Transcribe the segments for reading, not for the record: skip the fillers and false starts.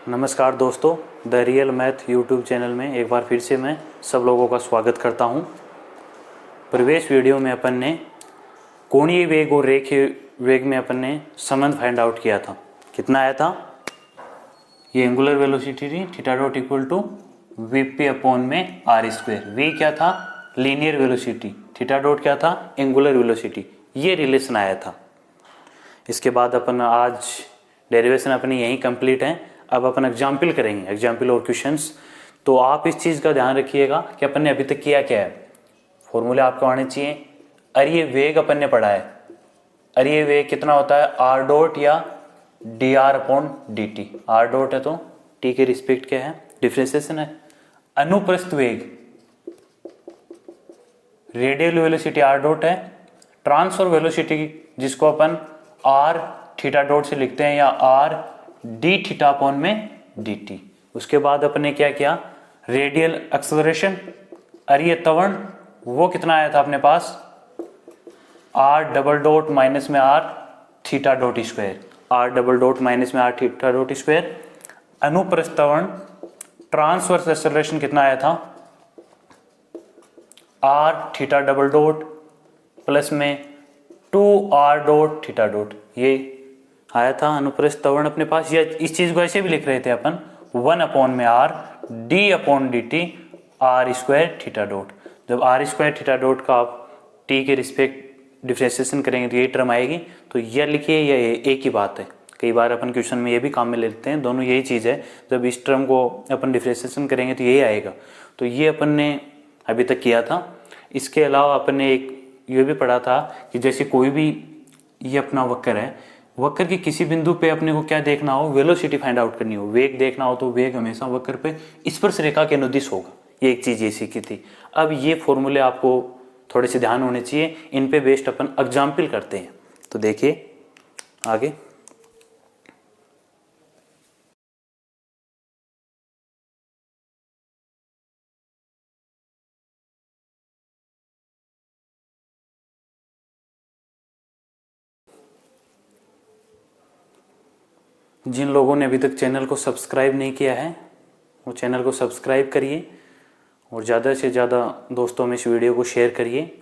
नमस्कार दोस्तों, the real math YouTube channel में एक बार फिर से मैं सब लोगों का स्वागत करता हूं। प्रवेश वीडियो में अपन ने कोणीय वेग और रेखीय वेग में अपन ने संबंध फाइंड आउट किया था। कितना आया था? ये एंगुलर वेलोसिटी थी, theta dot equal to VP upon में आर स्क्वायर। वी क्या था? Linear velocity. थीटा डॉट क्या था? Angular velocity. ये रिलेशन आया था। इसके बाद अपन आज डेरिवेशन अपनी यहीं कंप्लीट है। अब अपन एग्जाम्पल करेंगे, एग्जाम्पल और क्वेश्चंस। तो आप इस चीज़ का ध्यान रखिएगा कि अपन ने अभी तक किया क्या है। फॉर्मूले आपको आने चाहिए। अरे वेग अपन ने पढ़ा है। अरे वेग कितना होता है? आर डॉट या D R upon D T. Are dot है तो टी के रिस्पेक्ट क्या है? डिफरेंशिएशन है। अनुप्रस्थ वेग रेडियल वेलोसिटी आर डॉट है। ट्रांसफर वेलोसिटी जिसको अपन आर थीटा डॉट से लिखते हैं या आर डी थीटा अपॉन में डी टी। उसके बाद अपन ने क्या किया? रेडियल एक्सेलरेशन, अरीय त्वरण, वो कितना आया था अपने पास? आर डबल डॉट माइनस में r theta dot square. R double dot minus में आर थीटा डॉट स्क्वायर। अनुप्रस्थ त्वरण ट्रांसवर्स एक्सेलरेशन कितना आया था? R theta double dot plus में 2r डॉट थीटा डॉट। ये आया था अनुप्रस्थ त्वरण अपने पास। या इस चीज को ऐसे भी लिख रहे थे अपन 1 अपॉन में R D upon D T R square theta dot. जब आर स्क्वायर थीटा डॉट का आप टी के रिस्पेक्ट डिफ्रेंसिएशन करेंगे तो ये टर्म आएगी। तो यह लिखिए, यह एक ही बात है। कई बार अपन क्वेश्चन में ये भी काम में लेते हैं, दोनों यही चीज है। जब इस टर्म को अपन डिफ्रेंसिएशन करेंगे तो यही आएगा। तो ये अपन ने अभी तक किया था। इसके अलावा अपन ने एक ये भी पढ़ा था कि जैसे कोई भी ये अपना वक्र है, वक्र के किसी बिंदु पे अपने को क्या देखना हो? वेलोसिटी फाइंड आउट करनी हो, वेग देखना हो, तो वेग हमेशा वक्र पे स्पर्श रेखा के अनुदिश होगा। ये एक चीज ये सीखी थी। अब ये फॉर्मूले आपको थोड़े से ध्यान होने चाहिए। इन पे बेस्ड अपन एग्जाम्पल करते हैं। तो देखिए आगे। जिन लोगों ने अभी तक चैनल को सब्सक्राइब नहीं किया है वो चैनल को सब्सक्राइब करिए और ज़्यादा से ज़्यादा दोस्तों में इस वीडियो को शेयर करिए।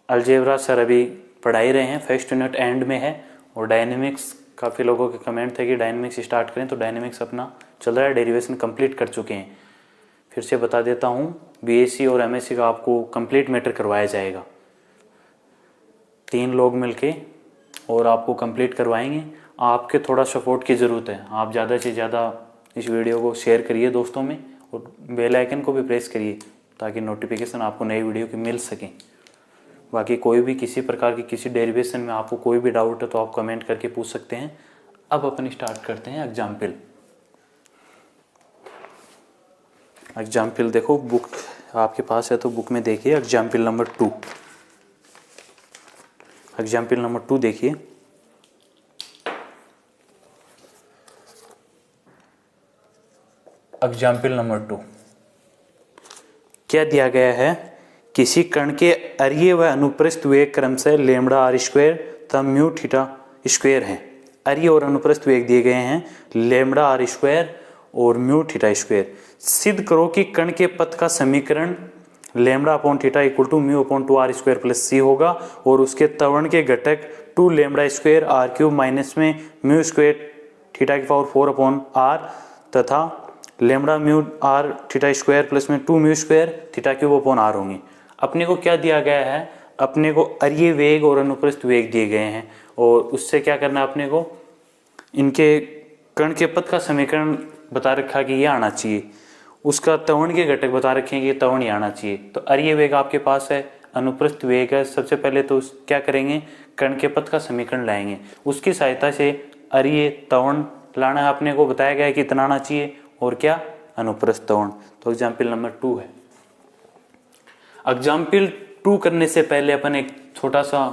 अलजेब्रा सर अभी पढ़ा ही रहे हैं, फर्स्ट यूनिट एंड में है। और डायनेमिक्स, काफ़ी लोगों के कमेंट थे कि डायनेमिक्स स्टार्ट करें, तो डायनेमिक्स अपना चल रहा है, डेरिवेशन कंप्लीट कर चुके हैं। फिर से बता देता हूँ, बीएससी और एमएससी का आपको कंप्लीट मैटर करवाया जाएगा। 3 लोग मिलके और आपको कंप्लीट करवाएंगे। आपके थोड़ा सपोर्ट की ज़रूरत है। आप ज़्यादा से ज़्यादा इस वीडियो को शेयर करिए दोस्तों में और बेल आइकन को भी प्रेस करिए ताकि नोटिफिकेशन आपको नई वीडियो की मिल सके। बाकी कोई भी किसी प्रकार की किसी डेरिवेशन में आपको कोई भी डाउट है तो आप कमेंट करके पूछ सकते हैं। अब अपन स्टार्ट करते हैं एग्जाम्पल। एग्जाम्पल देखो, बुक आपके पास है तो बुक में देखिए एग्जाम्पल नंबर 2। एग्जाम्पल नंबर 2 देखिए। एग्जाम्पल नंबर 2 क्या दिया गया है? किसी कण के अरीय व अनुप्रस्थ वेग क्रमशः लैम्ब्डा आर स्क्वायर तथा म्यू थीटा स्क्वायर है। अरीय और अनुप्रस्थ वेग दिए गए हैं, लैम्ब्डा आर स्क्वायर और म्यू थीटा स्क्वायर। सिद्ध करो कि कण के पथ का समीकरण lambda upon theta equal to mu upon 2r square plus C होगा और उसके त्वरण के घटक 2 lambda square are cube minus में म्यू स्क्वायर थीटा की पावर 4 अपॉन आर तथा lambda mu are theta square plus में 2 mu square theta cube upon r होंगे। अपने को क्या दिया गया है? अपने को अरीय वेग और अनुप्रस्थ वेग दिए गए हैं और उससे क्या करना है अपने को? इनके कण के पथ का समीकरण बता रखा कि ये आना चाहिए, उसका त्वरण के घटक बता रखे हैं कि त्वरण ये आना चाहिए। तो अरीय वेग आपके पास है, अनुप्रस्थ वेग है। सबसे पहले तो क्या करेंगे? कण के पथ का समीकरण लाएंगे, उसकी सहायता से अरीय त्वरण लाना है। अपने को बताया गया है कि इतना आना चाहिए और क्या? अनुप्रस्थ त्वरण। तो एग्जाम्पल नंबर 2 है। एग्जाम्पल 2 करने से पहले अपन एक छोटा सा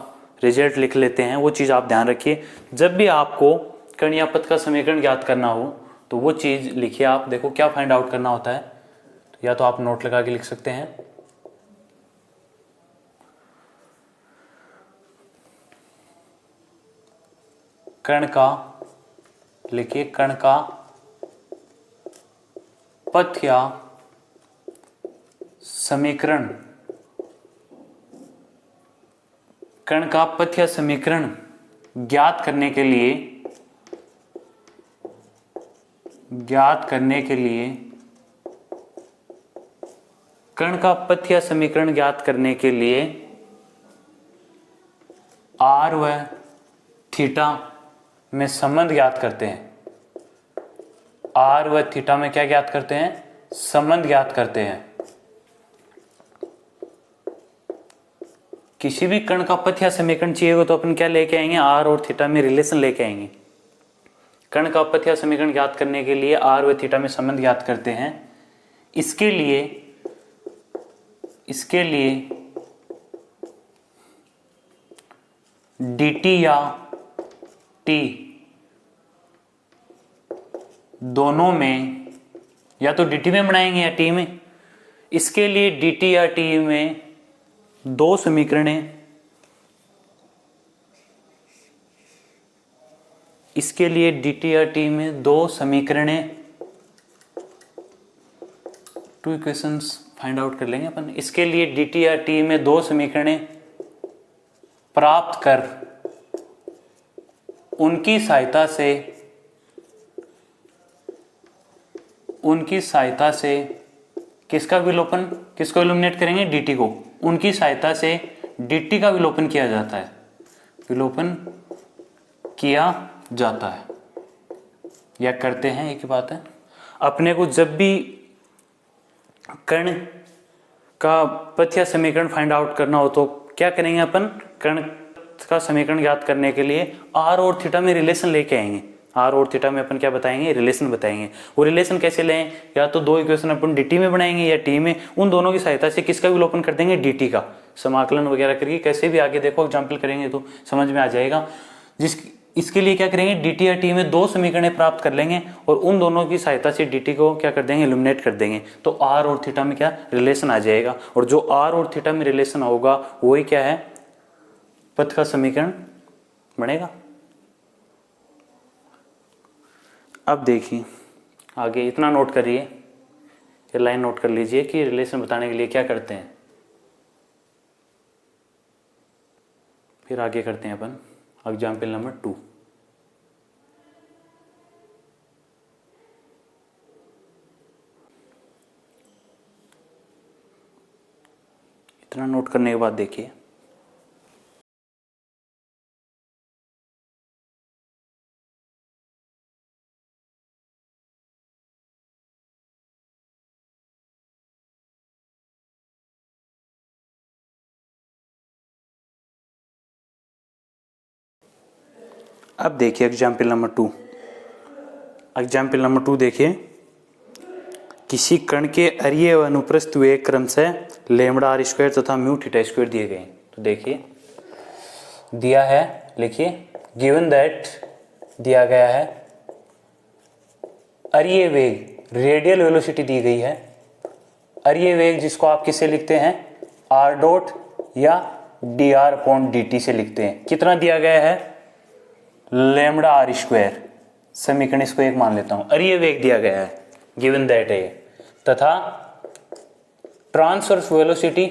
रिजल्ट लिख लेते हैं। वो चीज़ आप ध्यान रखिए, जब भी आपको कण या पथ का समीकरण ज्ञात करना हो तो वो चीज़ लिखिए। आप देखो क्या फाइंड आउट करना होता है, या तो आप नोट लगा के लिख सकते हैं। कण का लिखिए, कण का पथ या समीकरण, कण का पथ या समीकरण ज्ञात करने के लिए कण का पथ या समीकरण ज्ञात करने के लिए आर व थीटा में संबंध ज्ञात करते हैं। आर व थीटा में क्या ज्ञात करते हैं? संबंध ज्ञात करते हैं। किसी भी कण का पथ या समीकरण चाहिए हो तो अपन क्या लेके आएंगे? आर और थीटा में रिलेशन लेके आएंगे। कण का पथ या समीकरण ज्ञात करने के लिए आर व थीटा में संबंध ज्ञात करते हैं। इसके लिए dt या t दोनों में, या तो dt में बनाएंगे या t में। इसके लिए dt या t में दो समीकरणें, इसके लिए dt या t में दो समीकरणें, टू इक्वेशंस फाइंड आउट कर लेंगे अपन। इसके लिए dt या t में दो समीकरणें प्राप्त कर उनकी सहायता से किसका विलोपन, किसको इल्यूमिनेट करेंगे? dt को। उनकी सहायता से dt का विलोपन किया जाता है, विलोपन किया जाता है या करते हैं, एक ही बात है। अपने को जब भी कण का पथ या समीकरण फाइंड आउट करना हो तो क्या करेंगे अपन? कण का समीकरण ज्ञात करने के लिए आर और थीटा में रिलेशन लेके आएंगे। आर और थीटा में अपन क्या बताएंगे? रिलेशन बताएंगे। वो रिलेशन कैसे लें? या तो दो इक्वेशन अपन dt में बनाएंगे या t में। उन दोनों की सहायता से किसका विलोपन कर देंगे? dt का। समाकलन वगैरह करके कैसे भी आगे देखो एग्जाम्पल करेंगे तो समझ में आ जाएगा। इसके लिए क्या करेंगे? dt या t में दो समीकरण प्राप्त कर लेंगे और उन दोनों की सहायता से dt को क्या कर देंगे? इल्यूमिनेट कर देंगे। तो r और थीटा में क्या रिलेशन आ जाएगा, और जो r और थीटा में रिलेशन होगा वही क्या है? पथ का समीकरण बनेगा। अब देखिए आगे, इतना नोट करिए, ये लाइन नोट कर लीजिए कि रिलेशन बताने के लिए क्या करते हैं। फिर आगे करते हैं अपन एग्जाम्पल नंबर 2। इतना नोट करने के बाद देखिए, अब देखिए एग्जाम्पल नंबर 2। एग्जाम्पल नंबर 2 देखिए, किसी कण के अरीय व अनुप्रस्थ वेग क्रमशः लैम्ब्डा आर स्क्वायर तथा म्यू थीटा स्क्वायर दिए गए। तो देखिए दिया है, लिखिए गिवन दैट, दिया गया है अरीय वेग, रेडियल वेलोसिटी दी गई है। अरीय वेग जिसको आप किससे लिखते हैं? आर डॉट या dr अपॉन dt से लिखते हैं। कितना दिया गया है? Lambda are square. समीकरण इसको एक मान लेता हूं। अरीय वेग दिया गया है, गिवन दैट है, तथा ट्रांसवर्स वेलोसिटी,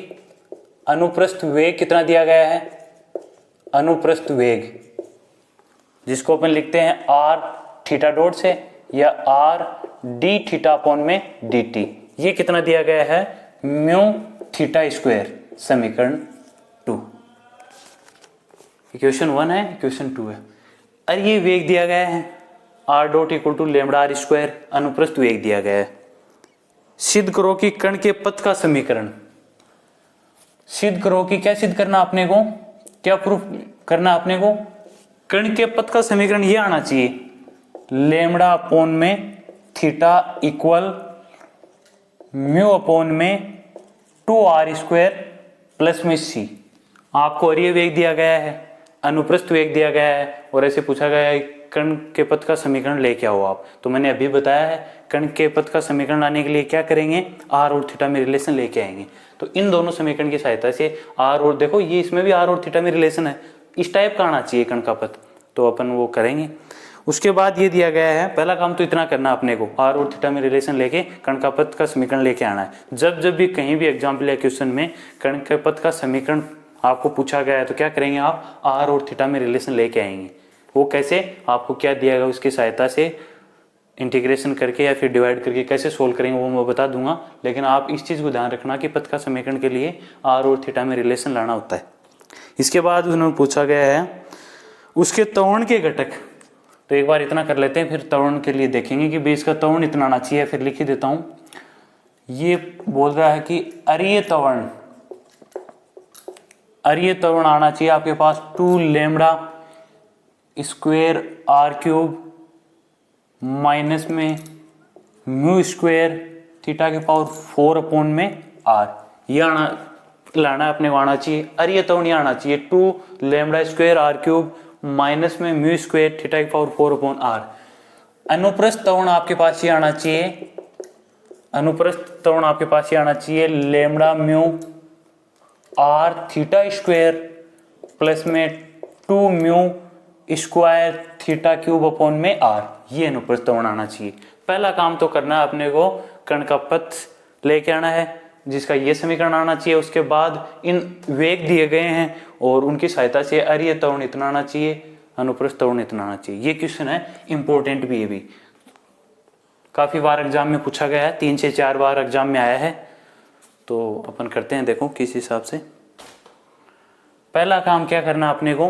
अनुप्रस्थ वेग कितना दिया गया है? अनुप्रस्थ वेग जिसको अपन लिखते हैं आर थीटा डॉट से या आर डी थीटा अपॉन में dt। ये कितना दिया गया है? Mu theta square. समीकरण 2, इक्वेशन 1 है, इक्वेशन 2 है। अरीय वेग दिया गया है r dot equal to lambda are square, अनुप्रस्थ वेग दिया गया है। सिद्ध करो कि कण के पथ का समीकरण, सिद्ध करो कि क्या सिद्ध करना अपने को, क्या प्रूफ करना अपने को? कण के पथ का समीकरण ये आना चाहिए, लैम्ब्डा अपॉन में थीटा इक्वल म्यू अपॉन में 2r स्क्वायर प्लस में c। आपको अरीय वेग दिया गया है, अनुप्रस्थ वेग दिया गया है और ऐसे पूछा गया है कण के पथ का समीकरण लेके आओ आप। तो मैंने अभी बताया है कण के पथ का समीकरण लाने के लिए क्या करेंगे? आर और थीटा में रिलेशन लेके आएंगे। तो इन दोनों समीकरण की सहायता से आर और, देखो ये इसमें भी आर और थीटा में रिलेशन है, इस टाइप का आना चाहिए कण का पथ, तो अपन वो करेंगे। उसके बाद ये दिया गया है, पहला काम तो इतना करना अपने को, आर और थीटा में रिलेशन लेके कर्ण का पथ का समीकरण लेके आना है। जब भी कहीं भी एग्जाम्पल या क्वेश्चन में कर्ण के पथ का समीकरण आपको पूछा गया है तो क्या करेंगे आप, आर और थीटा में रिलेशन लेके आएंगे। वो कैसे, आपको क्या दिया गया उसकी सहायता से इंटीग्रेशन करके या फिर डिवाइड करके कैसे सोल्व करेंगे वो मैं बता दूंगा, लेकिन आप इस चीज़ को ध्यान रखना कि पथ का समीकरण के लिए आर और थीटा में रिलेशन लाना होता है। इसके बाद उन्होंने पूछा गया है उसके त्वरण के घटक, तो एक बार इतना कर लेते हैं, फिर त्वरण के लिए देखेंगे कि बेस का त्वरण इतना आना चाहिए। फिर लिख ही देता हूं, ये बोल रहा है कि अरीय त्वरण आना चाहिए आपके पास 2 lambda square are cube minus में म्यू स्क्वायर थीटा के पावर 4 अपॉन में आर। ये लाना अपने को आना चाहिए। अरीय त्वरण आना चाहिए 2 lambda square are cube minus में म्यू स्क्वायर थीटा की पावर 4 अपॉन आर। अनुप्रस्थ त्वरण आपके पास ये आना चाहिए, अनुप्रस्थ त्वरण आपके पास ये आना चाहिए lambda mu are theta square plus में 2 mu square theta cube upon में आर। ये अनुप्रस्थ त्वरण आना चाहिए। पहला काम तो करना है अपने को, कर्ण का पथ लेके आना है जिसका ये समीकरण आना चाहिए। उसके बाद इन वेग दिए गए हैं और उनकी सहायता से अरीय त्वरण इतना आना चाहिए, अनुप्रस्थ त्वरण इतना आना चाहिए। ये क्वेश्चन है, इंपॉर्टेंट भी, ये भी काफी बार एग्जाम में पूछा गया है, 3 से 4 बार एग्जाम में आया है। तो अपन करते हैं, देखो किस हिसाब से। पहला काम क्या करना अपने को,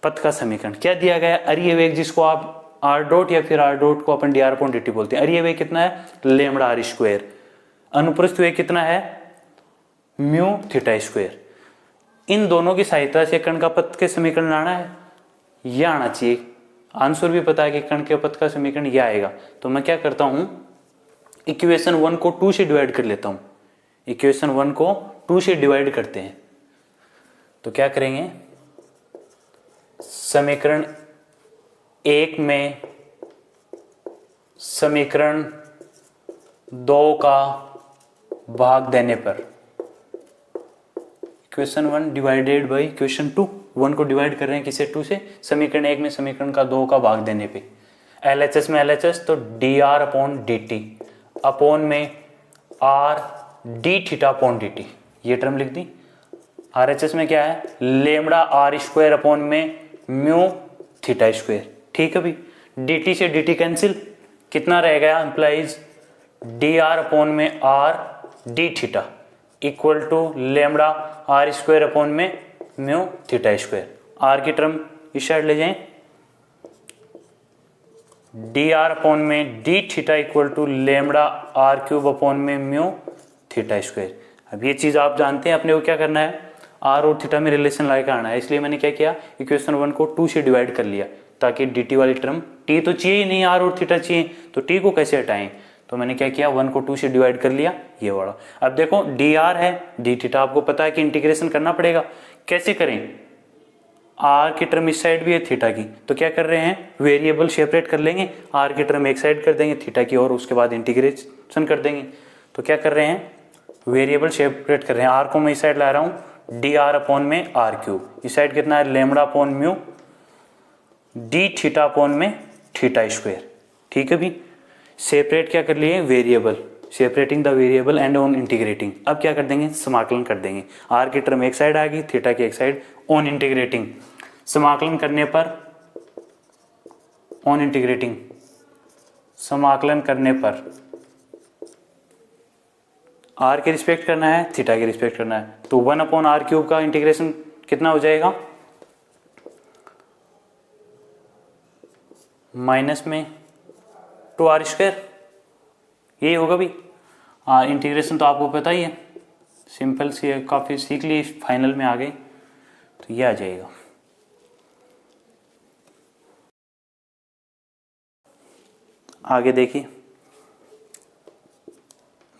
पथ का समीकरण क्या दिया गया है, अरीय वेग जिसको आप आर डॉट या फिर आर डॉट को अपन D are upon D T बोलते हैं। अरीय वेग कितना है, लैम्बडा आर स्क्वायर। अनुप्रस्थ वेग कितना है, म्यू थीटा स्क्वायर। इन दोनों की सहायता से कर्ण का पथ के समीकरण लाना है, यह आना चाहिए। आंसर भी पता है कि कर्ण के पथ का समीकरण यह आएगा। तो मैं क्या करता हूं, इक्वेशन 1 को 2 से डिवाइड कर लेता हूं। इक्वेशन 1 को 2 से डिवाइड करते हैं तो क्या करेंगे, समीकरण 1 में समीकरण 2 का भाग देने पर इक्वेशन 1 डिवाइडेड बाई इक्वेशन 2, 1 को डिवाइड कर रहे हैं किसे, 2 से। समीकरण 1 में समीकरण का 2 का भाग देने पे LHS में LHS तो D are upon D T upon में R D theta upon D T, ये टर्म लिख दी। RHS में क्या है, लेमड़ा आर स्क्वायर अपॉन में म्यू थीटा स्क्वायर। ठीक है भाई, dt से dt कैंसिल, कितना रहेगा, इंप्लाइज डी आर अपॉन में R D theta equal to lambda are square upon में म्यू थीटा स्क्वायर। आर की टर्म इस साइड ले जाएं, डी आर अपॉन में d theta equal to lambda r cube upon में म्यू थीटा स्क्वायर। अब ये चीज आप जानते हैं, अपने को क्या करना है, आर और थीटा में रिलेशन लाके आना है। इसलिए मैंने क्या किया, इक्वेशन 1 को 2 से डिवाइड कर लिया ताकि dt वाली टर्म, t तो चाहिए ही नहीं, आर और थीटा चाहिए, तो t को कैसे हटाएं। तो मैंने क्या किया, 1 को 2 से डिवाइड कर लिया, ये वाला। अब देखो dr है, d थीटा आपको पता है कि इंटीग्रेशन करना पड़ेगा। कैसे करें, r की टर्म इस साइड भी है थीटा की, तो क्या कर रहे हैं, वेरिएबल सेपरेट कर लेंगे, r की टर्म एक साइड कर देंगे थीटा की और उसके बाद इंटीग्रेशन कर देंगे। तो क्या कर रहे हैं, वेरिएबल सेपरेट कर रहे हैं। r को मैं इस साइड ला रहा हूँ, डी आर अपॉन में आर क्यूब, इस साइड कितना है, lambda upon mu d theta upon में थीटा स्क्वायर। ठीक है भी, सेपरेट क्या कर लिए, variable, separating the variable and on integrating. अब क्या कर देंगे, समाकलन कर देंगे। आर की टर्म एक साइड आ गई, थीटा की एक साइड, ऑन इंटीग्रेटिंग। समाकलन करने पर, ऑन इंटीग्रेटिंग, समाकलन करने पर आर के रिस्पेक्ट करना है, थीटा के रिस्पेक्ट करना है, तो 1 अपॉन आर क्यूब का इंटीग्रेशन कितना हो जाएगा, माइनस में 2 आर स्क्वायर, यही होगा भी। इंटीग्रेशन तो आपको पता ही है, सिंपल सी है, काफ़ी सीख ली, फाइनल में आ गए तो ये आ जाएगा। आगे देखिए,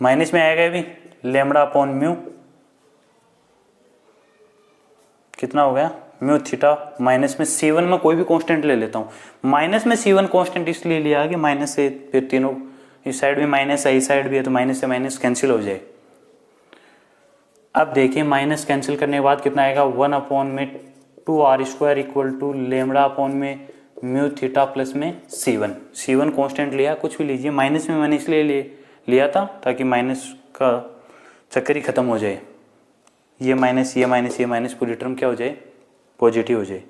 माइनस में आएगा भी, लेमड़ा अपॉन म्यू कितना हो गया, म्यू थीटा माइनस में C1 में कोई भी कांस्टेंट ले लेता हूं। माइनस में C1 कांस्टेंट इसलिए लिया कि माइनस से फिर तीनों, इस साइड भी माइनस है, इस साइड भी है, तो माइनस से माइनस कैंसिल हो जाए। अब देखिए, माइनस कैंसिल करने के बाद कितना आएगा, 1 अपॉन में 2 r square equal to lambda upon में म्यू थीटा प्लस में C1 कांस्टेंट लिया, कुछ भी लीजिए, माइनस में मैंने इसलिए लिया था ताकि माइनस का चक्कर ही खत्म हो जाए, ये माइनस पूरी टर्म क्या हो जाए, पॉजिटिव हो जाए।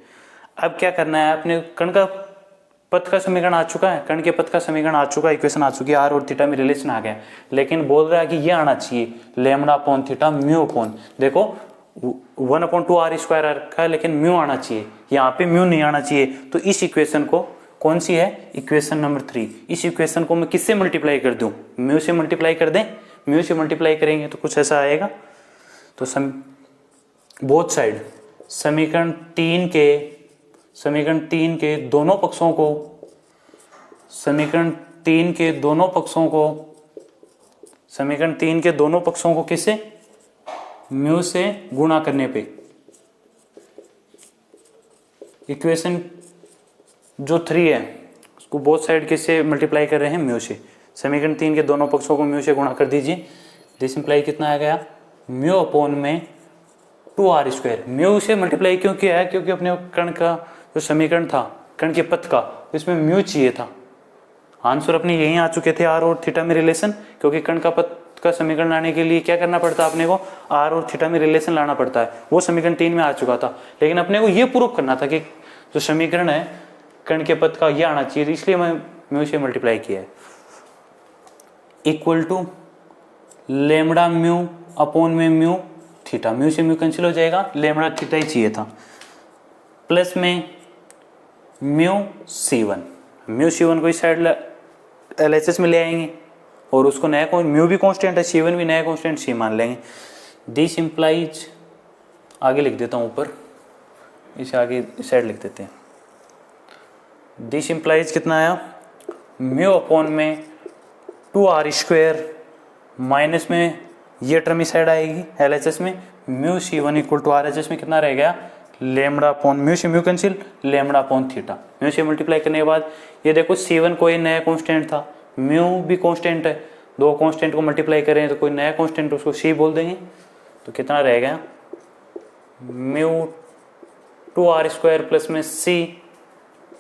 अब क्या करना है, अपने कण का पथ का समीकरण आ चुका है, कण के पथ का समीकरण आ चुका है, इक्वेशन आ चुकी है, आर और थीटा में रिलेशन आ गया, लेकिन बोल रहा है कि ये आना चाहिए lambda upon theta mu upon, देखो 1/2r² रखा है लेकिन म्यू आना चाहिए, यहाँ पे म्यू नहीं आना चाहिए। तो इस इक्वेशन को, कौन सी है, इक्वेशन नंबर 3, इस इक्वेशन को मैं किससे मल्टीप्लाई कर दूं, म्यू से मल्टीप्लाई कर दें, म्यू से मल्टीप्लाई करेंगे तो कुछ ऐसा आएगा। तो बोथ साइड समीकरण 3 के दोनों पक्षों को, समीकरण 3 के दोनों पक्षों को किससे, म्यू से गुणा करने पे इक्वेशन जो 3 है उसको बोथ साइड किससे मल्टीप्लाई कर रहे हैं, म्यू से। समीकरण 3 के दोनों पक्षों को म्यू से गुणा कर दीजिए, दिस इंप्लाई कितना आ गया, म्यू अपॉन में 2r²। म्यू से मल्टीप्लाई क्यों किया है, क्योंकि अपने कण का जो समीकरण था, कण के पथ का, इसमें म्यू चाहिए था। आंसर अपने यहीं आ चुके थे, आर और थीटा में रिलेशन, क्योंकि कण का पथ का समीकरण लाने के लिए क्या करना पड़ता है, अपने को आर और थीटा में रिलेशन लाना पड़ता है, वो समीकरण 3 में आ चुका था। लेकिन अपने को ये प्रूव करना था कि जो समीकरण है कण के पथ का ये आना चाहिए, इसलिए मैं म्यू से मल्टीप्लाई किया है। Equal to lambda mu upon में म्यू थीटा, म्यू से म्यू कैंसिल हो जाएगा, लैम्डा थीटा ही चाहिए था, प्लस में म्यू C1 को इस साइड LHS में ले आएंगे और उसको नया म्यू भी कांस्टेंट है, C1 भी नया कांस्टेंट C मान लेंगे। दिस इंप्लाइज, आगे लिख देता हूँ ऊपर, इसे आगे इस साइड लिख देते हैं। दिस इंप्लाइज कितना आया, म्यू अपॉन में 2r² माइनस में ये टर्म इस साइड आएगी LHS में, mu C1 equal to RHS में कितना रह गया, लैम्डा अपॉन म्यू से mu cancel, lambda upon theta. Mu से मल्टीप्लाई करने के बाद ये देखो C1 कोई नया कांस्टेंट था, म्यू भी कांस्टेंट है, दो कांस्टेंट को मल्टीप्लाई करें तो कोई नया कांस्टेंट उसको C बोल देंगे, तो कितना रह गया, म्यू 2r² प्लस में C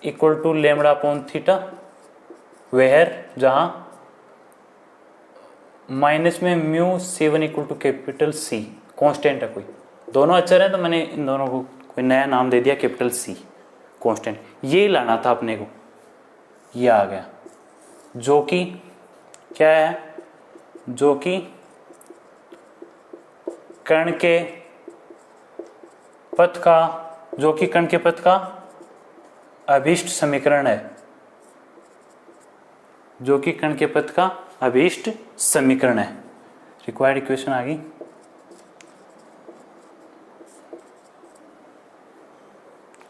equal to lambda upon theta, where जहां माइनस में mu C1 equal to capital C, constant है कोई, दोनों अक्षर है तो मैंने इन दोनों को कोई नया नाम दे दिया कैपिटल C, कांस्टेंट। ये लाना था अपने को, ये आ गया, जो कि क्या है, जो कि कण के पथ का, जो कि कण के पथ का अभीष्ट समीकरण है, जो कि कण के पथ का अभीष्ट समीकरण है। रिक्वायर्ड इक्वेशन आ गई,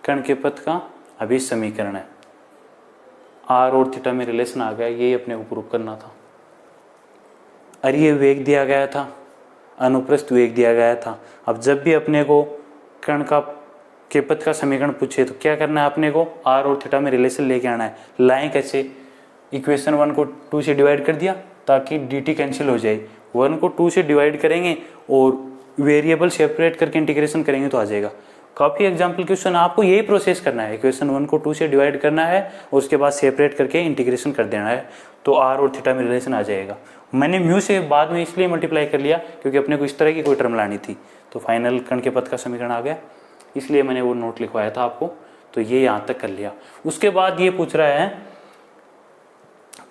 कण के पथ का अभीष्ट समीकरण है, आर और थीटा में रिलेशन आ गया, ये अपने को प्रूव करना था। अरीय वेग दिया गया था, अनुप्रस्थ वेग दिया गया था। अब जब भी अपने को कण का के पथ का समीकरण पूछे तो क्या करना है, अपने को आर और थीटा में रिलेशन लेके आना है। लाएं कैसे, इक्वेशन 1 को 2 से डिवाइड कर दिया ताकि dt कैंसिल हो जाए, 1 को 2 से डिवाइड करेंगे और वेरिएबल सेपरेट करके इंटीग्रेशन करेंगे तो आ जाएगा। काफ़ी एग्जाम्पल क्वेश्चन, आपको यही प्रोसेस करना है, इक्वेशन 1 को 2 से डिवाइड करना है और उसके बाद सेपरेट करके इंटीग्रेशन कर देना है, तो आर और थीटा में रिलेशन आ जाएगा। मैंने म्यू से बाद में इसलिए मल्टीप्लाई कर लिया क्योंकि अपने को इस तरह की कोई टर्म लानी थी, तो फाइनल कण के पथ का समीकरण आ गया, इसलिए मैंने वो नोट लिखवाया था आपको, तो ये यहाँ तक कर लिया। उसके बाद ये पूछ रहा है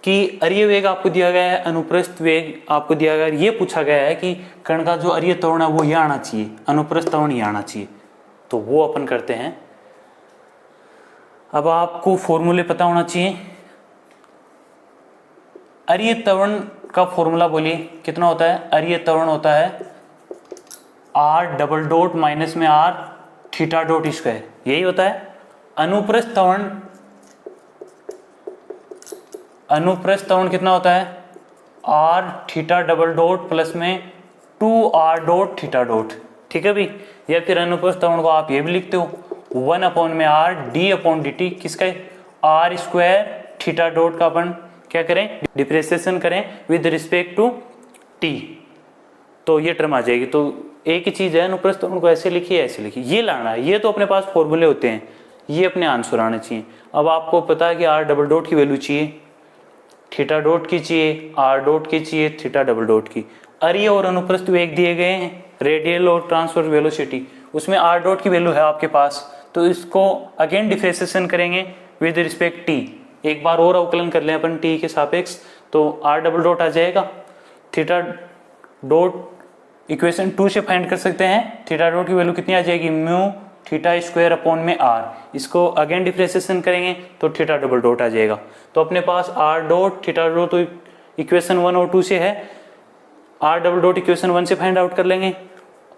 कि अरीय वेग आपको दिया गया है, अनुप्रस्थ वेग आपको दिया गया है, ये पूछा गया है कि कण का जो अरीय त्वरण है वो ये आना चाहिए, अनुप्रस्थ त्वरण ये आना चाहिए, तो वो अपन करते हैं। अब आपको फॉर्मूले पता होना चाहिए। अरीय त्वरण का फॉर्मूला बोलिए कितना होता है, अरीय त्वरण होता है r डबल डॉट माइनस में r थीटा डॉट स्क्वायर, यही होता है। अनुप्रस्थ त्वरण, अनुप्रस्थ त्वरण कितना होता है, r theta double dot plus में 2r डॉट थीटा डॉट, ठीक है भाई। या फिर अनुप्रस्थ त्वरण को आप ये भी लिखते हो 1 अपॉन में r d अपॉन dt, किसका r स्क्वायर थीटा डॉट का अपन क्या करें, डिप्रेसिएशन करें विद रिस्पेक्ट टू t, तो ये टर्म आ जाएगी। तो एक ही चीज है, अनुप्रस्थ त्वरण को ऐसे लिखिए ऐसे लिखिए, ये लाना है, ये तो अपने पास फॉर्मूले होते हैं, ये अपने आंसर आने चाहिए। अब आपको पता है कि आर डबल डॉट की वैल्यू चाहिए, थीटा डॉट की चाहिए, आर डॉट की चाहिए, थीटा डबल डॉट की। अरे और अनुप्रस्थ वेग दिए गए हैं, रेडियल और ट्रांसवर्स वेलोसिटी, उसमें आर डॉट की वैल्यू है आपके पास, तो इसको अगेन डिफरेंशिएशन करेंगे विद रिस्पेक्ट टी। एक बार और अवकलन कर लें अपन टी के सापेक्ष, तो आर डबल डॉट आ जाएगा, थीटा डॉट इक्वेशन 2 से फाइंड कर सकते हैं, थीटा डॉट की वैल्यू कितनी आ जाएगी, म्यू थीटा स्क्वायर अपॉन में आर। इसको अगेन डिफरेंशिएशन करेंगे तो थीटा डबल डॉट आ जाएगा। तो अपने पास आर डॉट थीटा डॉट तो इक्वेशन 1 और 2 से है, आर डबल डॉट इक्वेशन 1 से फाइंड आउट कर लेंगे,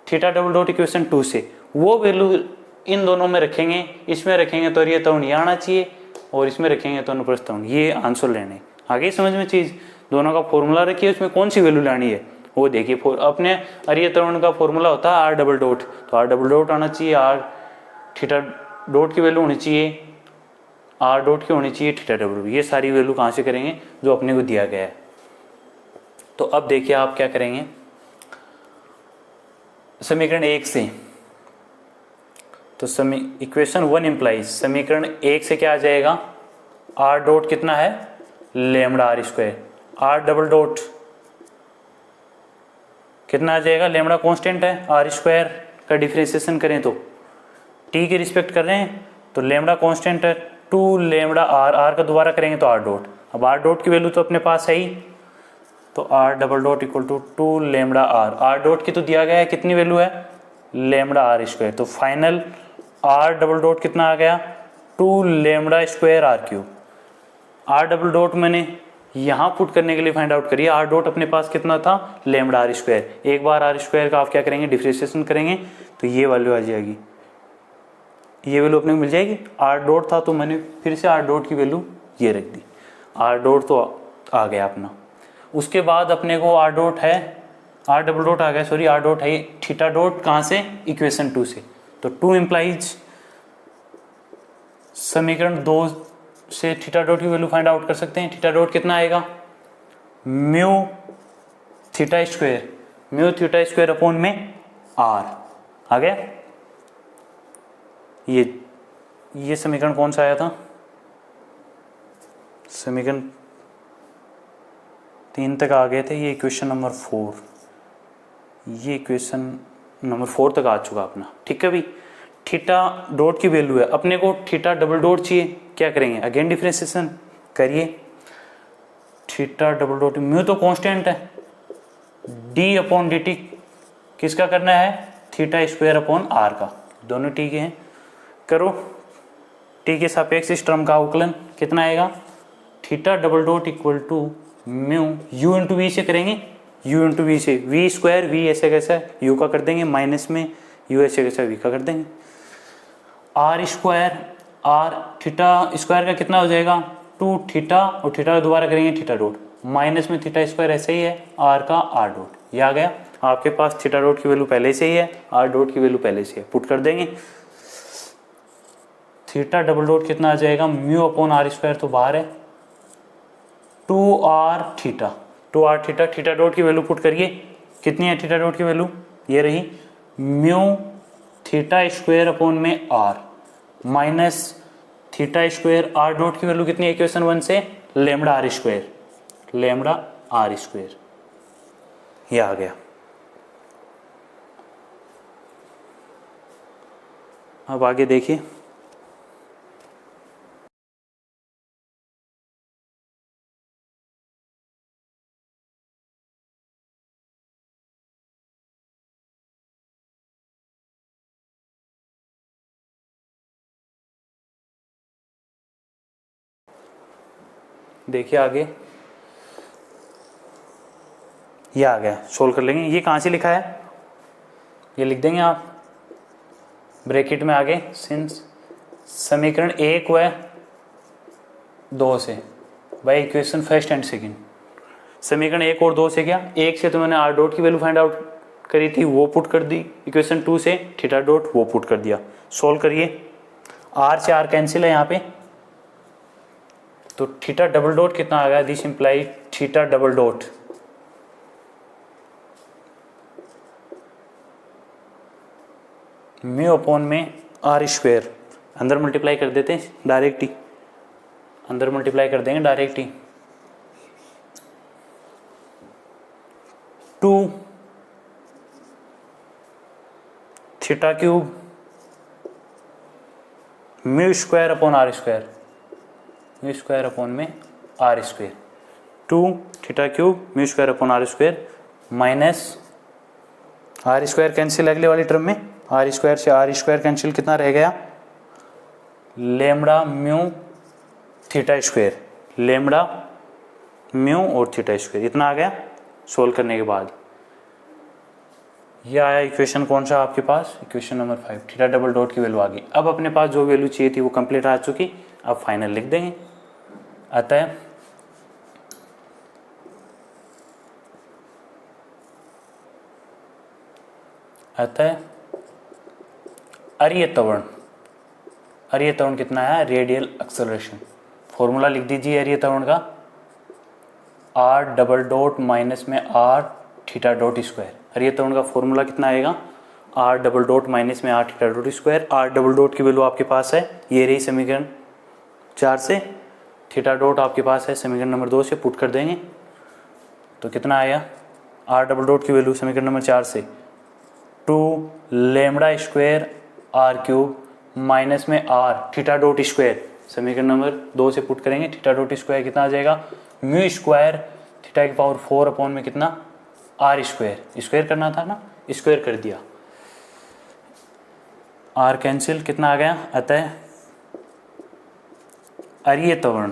थीटा डबल डॉट इक्वेशन 2 से। वो वैल्यू इन दोनों में रखेंगे, इसमें रखेंगे तो ये तरुण ये आना चाहिए और इसमें रखेंगे तो अनुप्रस्थ तरुण, ये आंसर लेने। आगे समझ में चीज, दोनों का फॉर्मूला रखिए, उसमें कौन सी वैल्यू लानी है वो देखिए। अपने अरिय तरुण का फॉर्मूला होता है आर डबल डॉट, तो आर डबल डॉट आना चाहिए, आर थीटा डॉट की वैल्यू होनी चाहिए, आर डॉट की होनी चाहिए थीटा डबल। ये सारी वैल्यू कहाँ से करेंगे, जो अपने को दिया गया है। तो अब देखिए आप क्या करेंगे, समीकरण 1 से, तो इक्वेशन 1 इंप्लाइज, समीकरण 1 से क्या आ जाएगा, आर डॉट कितना है, lambda are square, r double dot कितना आ जाएगा, लेमड़ा कांस्टेंट है, आर स्क्वायर का डिफरेंशिएशन करें तो टी की रिस्पेक्ट कर रहे हैं तो लेमड़ा कांस्टेंट है, 2 लेमड़ा आर, आर का दोबारा करेंगे तो आर डॉट। अब आर डॉट की वैल्यू तो अपने पास है ही, तो r double dot equal to 2 lambda r, r dot की तो दिया गया है कितनी वैल्यू है, लेमड़ा आर स्क्वायर, तो फाइनल आर डबल डॉट कितना आ गया, 2 lambda square are cube. R double dot मैंने यहाँ पुट करने के लिए फाइंड आउट करिए, आर डॉट अपने पास कितना था, लेमड़ा आर स्क्वायर। एक बार आर स्क्वायर का आप क्या करेंगे, डिफरेंशिएशन करेंगे तो ये वैल्यू आ जाएगी, ये वैल्यू अपने को मिल जाएगी। आर डॉट था तो मैंने फिर से आर डॉट की वैल्यू ये रख दी, आर डॉट तो आ गया अपना। उसके बाद अपने को आर डॉट है, आर डबल डॉट आ गया, सॉरी आर डॉट है, थीटा डॉट कहाँ से, इक्वेशन 2 से, तो 2 इंप्लाइज समीकरण 2 से थीटा डॉट की वैल्यू फाइंड आउट कर सकते हैं। थीटा डॉट कितना आएगा, mu theta square, mu theta square upon में आर आ गया। ये समीकरण कौन सा आया था, समीकरण 3 तक आ गए थे, ये इक्वेशन नंबर 4, ये इक्वेशन नंबर 4 तक आ चुका अपना, ठीक है भाई। थीटा डॉट की वैल्यू है, अपने को थीटा डबल डॉट चाहिए, क्या करेंगे, अगेन डिफरेंशिएशन करिए, थीटा डबल डॉट, म्यू तो कांस्टेंट है, डी अपॉन डी टी किसका करना है, थीटा स्क्वायर अपॉन आर का, दोनों टी के हैं, करो टी के सापेक्ष इस टर्म का अवकलन कितना आएगा, theta double dot equal to mu you into we से करेंगे, यू इंटू वी से, वी स्क्वायर, वी ऐसे कैसा यू का कर देंगे, माइनस में यू ऐसे कैसा वी का कर देंगे, r square, are theta square का कितना हो जाएगा, 2 थीटा, और थीटा दोबारा करेंगे थीटा डॉट, माइनस में थीटा स्क्वायर ऐसे ही है, आर का आर डॉट, ये आ गया। आपके पास थीटा डॉट की वैल्यू पहले से ही है, आर डॉट की वैल्यू पहले से है, पुट कर देंगे, थीटा डबल डॉट कितना आ जाएगा, म्यू अपॉन आर स्क्वायर तो बाहर है, 2 r theta, 2 r theta, theta dot की वैल्यू पुट करिए, कितनी है थीटा डॉट की वैल्यू, ये रही, म्यू थीटा स्क्वायर अपॉन में are, minus theta square, r dot की वैल्यू कितनी है इक्वेशन 1 से, lambda are square, lambda are square, ये आ गया। अब आगे देखिए, देखिए आगे ये आ गया, सोल्व कर लेंगे। ये कहाँ से लिखा है, ये लिख देंगे आप ब्रैकेट में आगे, सिंस समीकरण 1 व 2 से, by equation first and second, समीकरण 1 और 2 से क्या, 1 से तो मैंने आर डॉट की वैल्यू फाइंड आउट करी थी, वो पुट कर दी, इक्वेशन 2 से थीटा डॉट वो पुट कर दिया, सोल्व करिए, आर से आर कैंसिल है यहाँ पे, तो थीटा डबल डॉट कितना आ गया, this implies theta double dot mu upon में आर स्क्वायर, अंदर मल्टीप्लाई कर देते हैं डायरेक्ट ही, अंदर मल्टीप्लाई कर देंगे डायरेक्ट ही। 2 theta cube mu square upon are square, mu square upon में are square, 2 theta cube mu square upon are square minus R square cancel अगले वाली टर्म में, आर स्क्वायर से आर स्क्वायर कैंसिल, कितना रह गया lambda mu theta square, lambda mu और theta square, इतना आ गया सोल्व करने के बाद। ये आया इक्वेशन कौन सा आपके पास, equation number 5, theta double dot की वैल्यू आ गई। अब अपने पास जो वैल्यू चाहिए थी वो कंप्लीट आ चुकी, अब फाइनल लिख देंगे। अतः अरिय त्वरण कितना है, रेडियल एक्सेलरेशन, फॉर्मूला लिख दीजिए अरिय त्वरण का, आर डबल डॉट माइनस में आर थीटा डॉट स्क्वायर। अरिय त्वरण का फॉर्मूला कितना आएगा, आर डबल डॉट माइनस में r theta dot square. R double dot की वैल्यू आपके पास है, ये रही समीकरण 4 से, थीटा डॉट आपके पास है समीकरण नंबर 2 से, पुट कर देंगे तो कितना आया, आर डबल डॉट की वैल्यू समीकरण नंबर 4 से 2 lambda square are cube minus में आर थीटा डॉट स्क्वायर, समीकरण नंबर 2 से पुट करेंगे, थीटा डॉट स्क्वायर कितना आ जाएगा, म्यू स्क्वायर थीटा की पावर 4 अपॉन में कितना आर स्क्वायर, स्क्वायर करना था ना, स्क्वायर कर दिया, आर कैंसिल, कितना आ गया। अतः अरिय त्वरण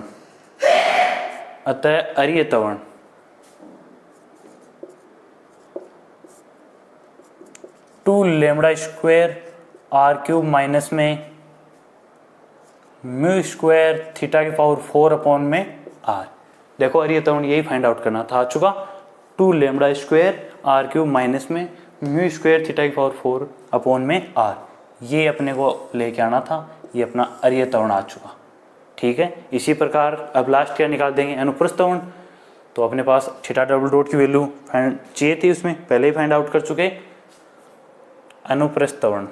2 lambda square are cube minus में म्यू स्क्वायर थीटा की पावर 4 अपॉन में आर। देखो अरिय त्वरण यही फाइंड आउट करना था, आ चुका, 2 lambda square are cube minus में म्यू स्क्वायर थीटा की पावर 4 अपॉन में आर, ये अपने को लेके आना था, ये अपना अरिय त्वरण आ चुका। ठीक है, इसी प्रकार अब लास्ट क्या निकाल देंगे, अनुप्रस्थ त्वरण। तो अपने पास थीटा डबल डॉट की वैल्यू फाइंड चाहिए थी, उसमें पहले ही फाइंड आउट कर चुके। अनुप्रस्थ त्वरण,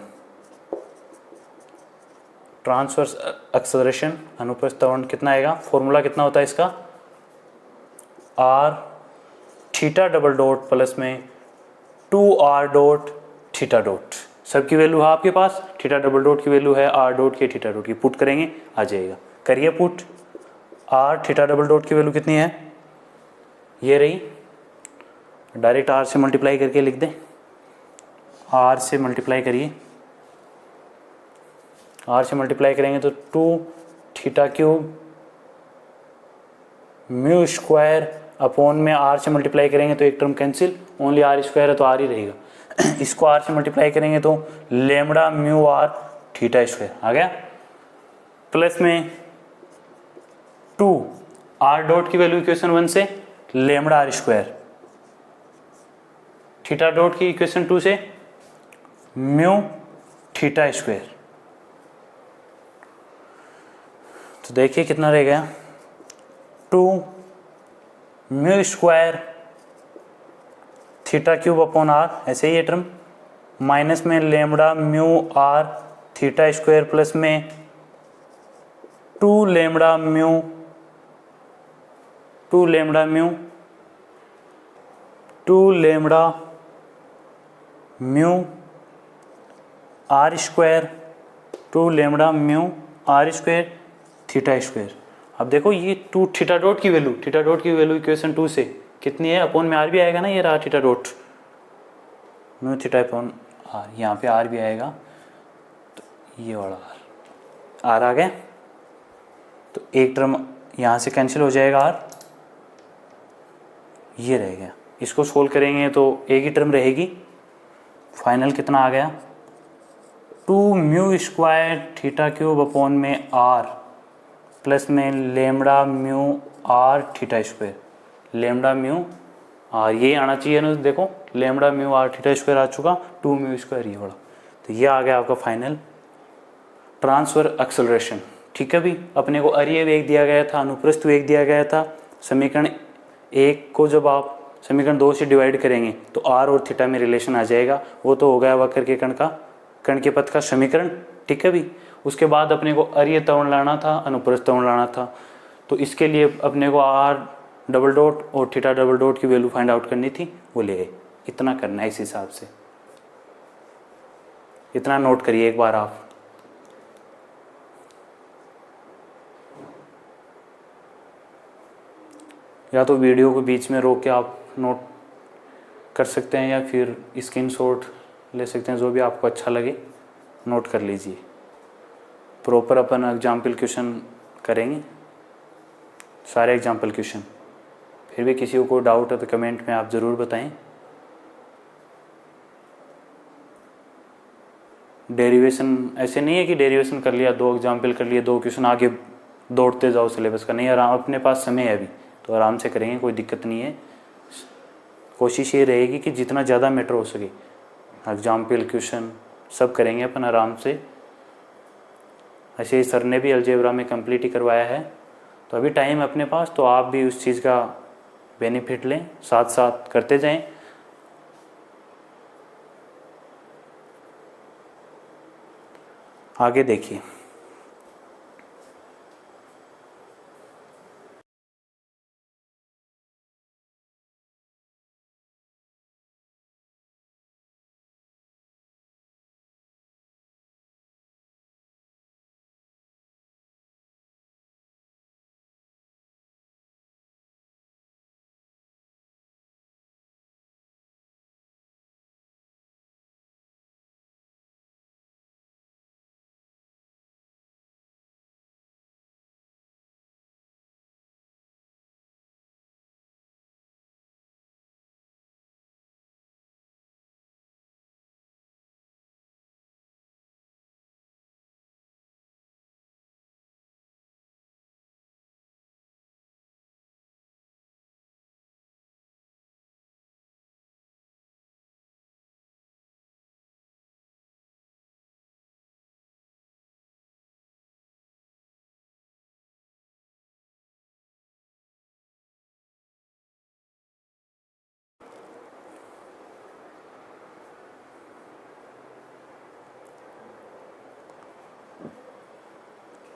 ट्रांसवर्स एक्सेलरेशन, अनुप्रस्थ त्वरण कितना आएगा, फॉर्मूला कितना होता है इसका, r theta double dot plus में 2 आर डॉट थीटा डॉट, सबकी वैल्यू है आपके पास, थीटा डबल डॉट की वैल्यू है आर डॉट की, थीटा डॉट की, पुट करेंगे आ जाएगा, करिए put. R theta double dot की वैल्यू कितनी है, ये रही, डायरेक्ट आर से मल्टीप्लाई करके लिख दें, आर से मल्टीप्लाई करिए, आर से मल्टीप्लाई करेंगे तो 2 theta cube mu square upon में आर से मल्टीप्लाई करेंगे तो एक term cancel, only r square है तो आर ही रहेगा। इसको आर से मल्टीप्लाई करेंगे तो lambda mu are theta square आ गया, प्लस में 2 आर डॉट की वैल्यू इक्वेशन 1 से lambda are square, theta dot की इक्वेशन 2 से म्यू थीटा स्क्वायर। तो देखिए कितना रह गया, 2 mu square theta cube upon r, ऐसे ही ये टर्म, माइनस में lambda mu are theta square plus में 2 lambda mu r square, 2 lambda mu r square theta square. अब देखो ये 2 थीटा डॉट की वैल्यू इक्वेशन 2 से कितनी है, अपॉन में आर भी आएगा ना, ये रहा theta dot mu theta upon r, यहाँ पे आर भी आएगा, तो ये वाला आर आ गया, तो एक टर्म यहाँ से कैंसिल हो जाएगा, आर ये रह गया। इसको सोल्व करेंगे तो एक ही टर्म रहेगी, फाइनल कितना आ गया, 2 mu square theta cube upon में आर प्लस में lambda mu are theta square, lambda mu R ये आना चाहिए ना, देखो lambda mu are theta square आ चुका, 2 म्यू स्क्वायर ये वाला, तो ये आ गया आपका फाइनल ट्रांसफर एक्सेलरेशन। ठीक है भी, अपने को अरिय वेग दिया गया था, अनुप्रस्थ वेग दिया गया था, समीकरण 1 को जब आप समीकरण 2 से डिवाइड करेंगे तो आर और थीटा में रिलेशन आ जाएगा, वो तो हो गया वक्र के कण के पथ का समीकरण। ठीक है भी, उसके बाद अपने को अरीय त्वरण लाना था, अनुप्रस्थ त्वरण लाना था। तो इसके लिए अपने को आर डबल डॉट और थीटा डबल डॉट की वैल्यू फाइंड आउट करनी थी, वो ले गए। इतना करना है इस हिसाब से, इतना नोट करिए एक बार आप। या तो वीडियो को बीच में रोक के आप नोट कर सकते हैं या फिर स्क्रीनशॉट ले सकते हैं, जो भी आपको अच्छा लगे नोट कर लीजिए। प्रॉपर अपन एग्जाम्पल क्वेश्चन करेंगे, सारे एग्जाम्पल क्वेश्चन। फिर भी किसी को डाउट है तो कमेंट में आप ज़रूर बताएं। डेरिवेशन ऐसे नहीं है कि डेरिवेशन कर लिया, 2 एग्जाम्पल कर लिए, 2 क्वेश्चन आगे दौड़ते जाओ सिलेबस का, नहीं। आराम, अपने पास समय है अभी तो आराम से करेंगे, कोई दिक्कत नहीं है। कोशिश ये रहेगी कि जितना ज़्यादा मैटर हो सके एग्जाम्पल क्वेश्चन सब करेंगे अपन आराम से। ऐसे ही सर ने भी अलजेब्रा में कंप्लीट ही करवाया है, तो अभी टाइम अपने पास, तो आप भी उस चीज़ का बेनिफिट लें, साथ साथ करते जाएं। आगे देखिए,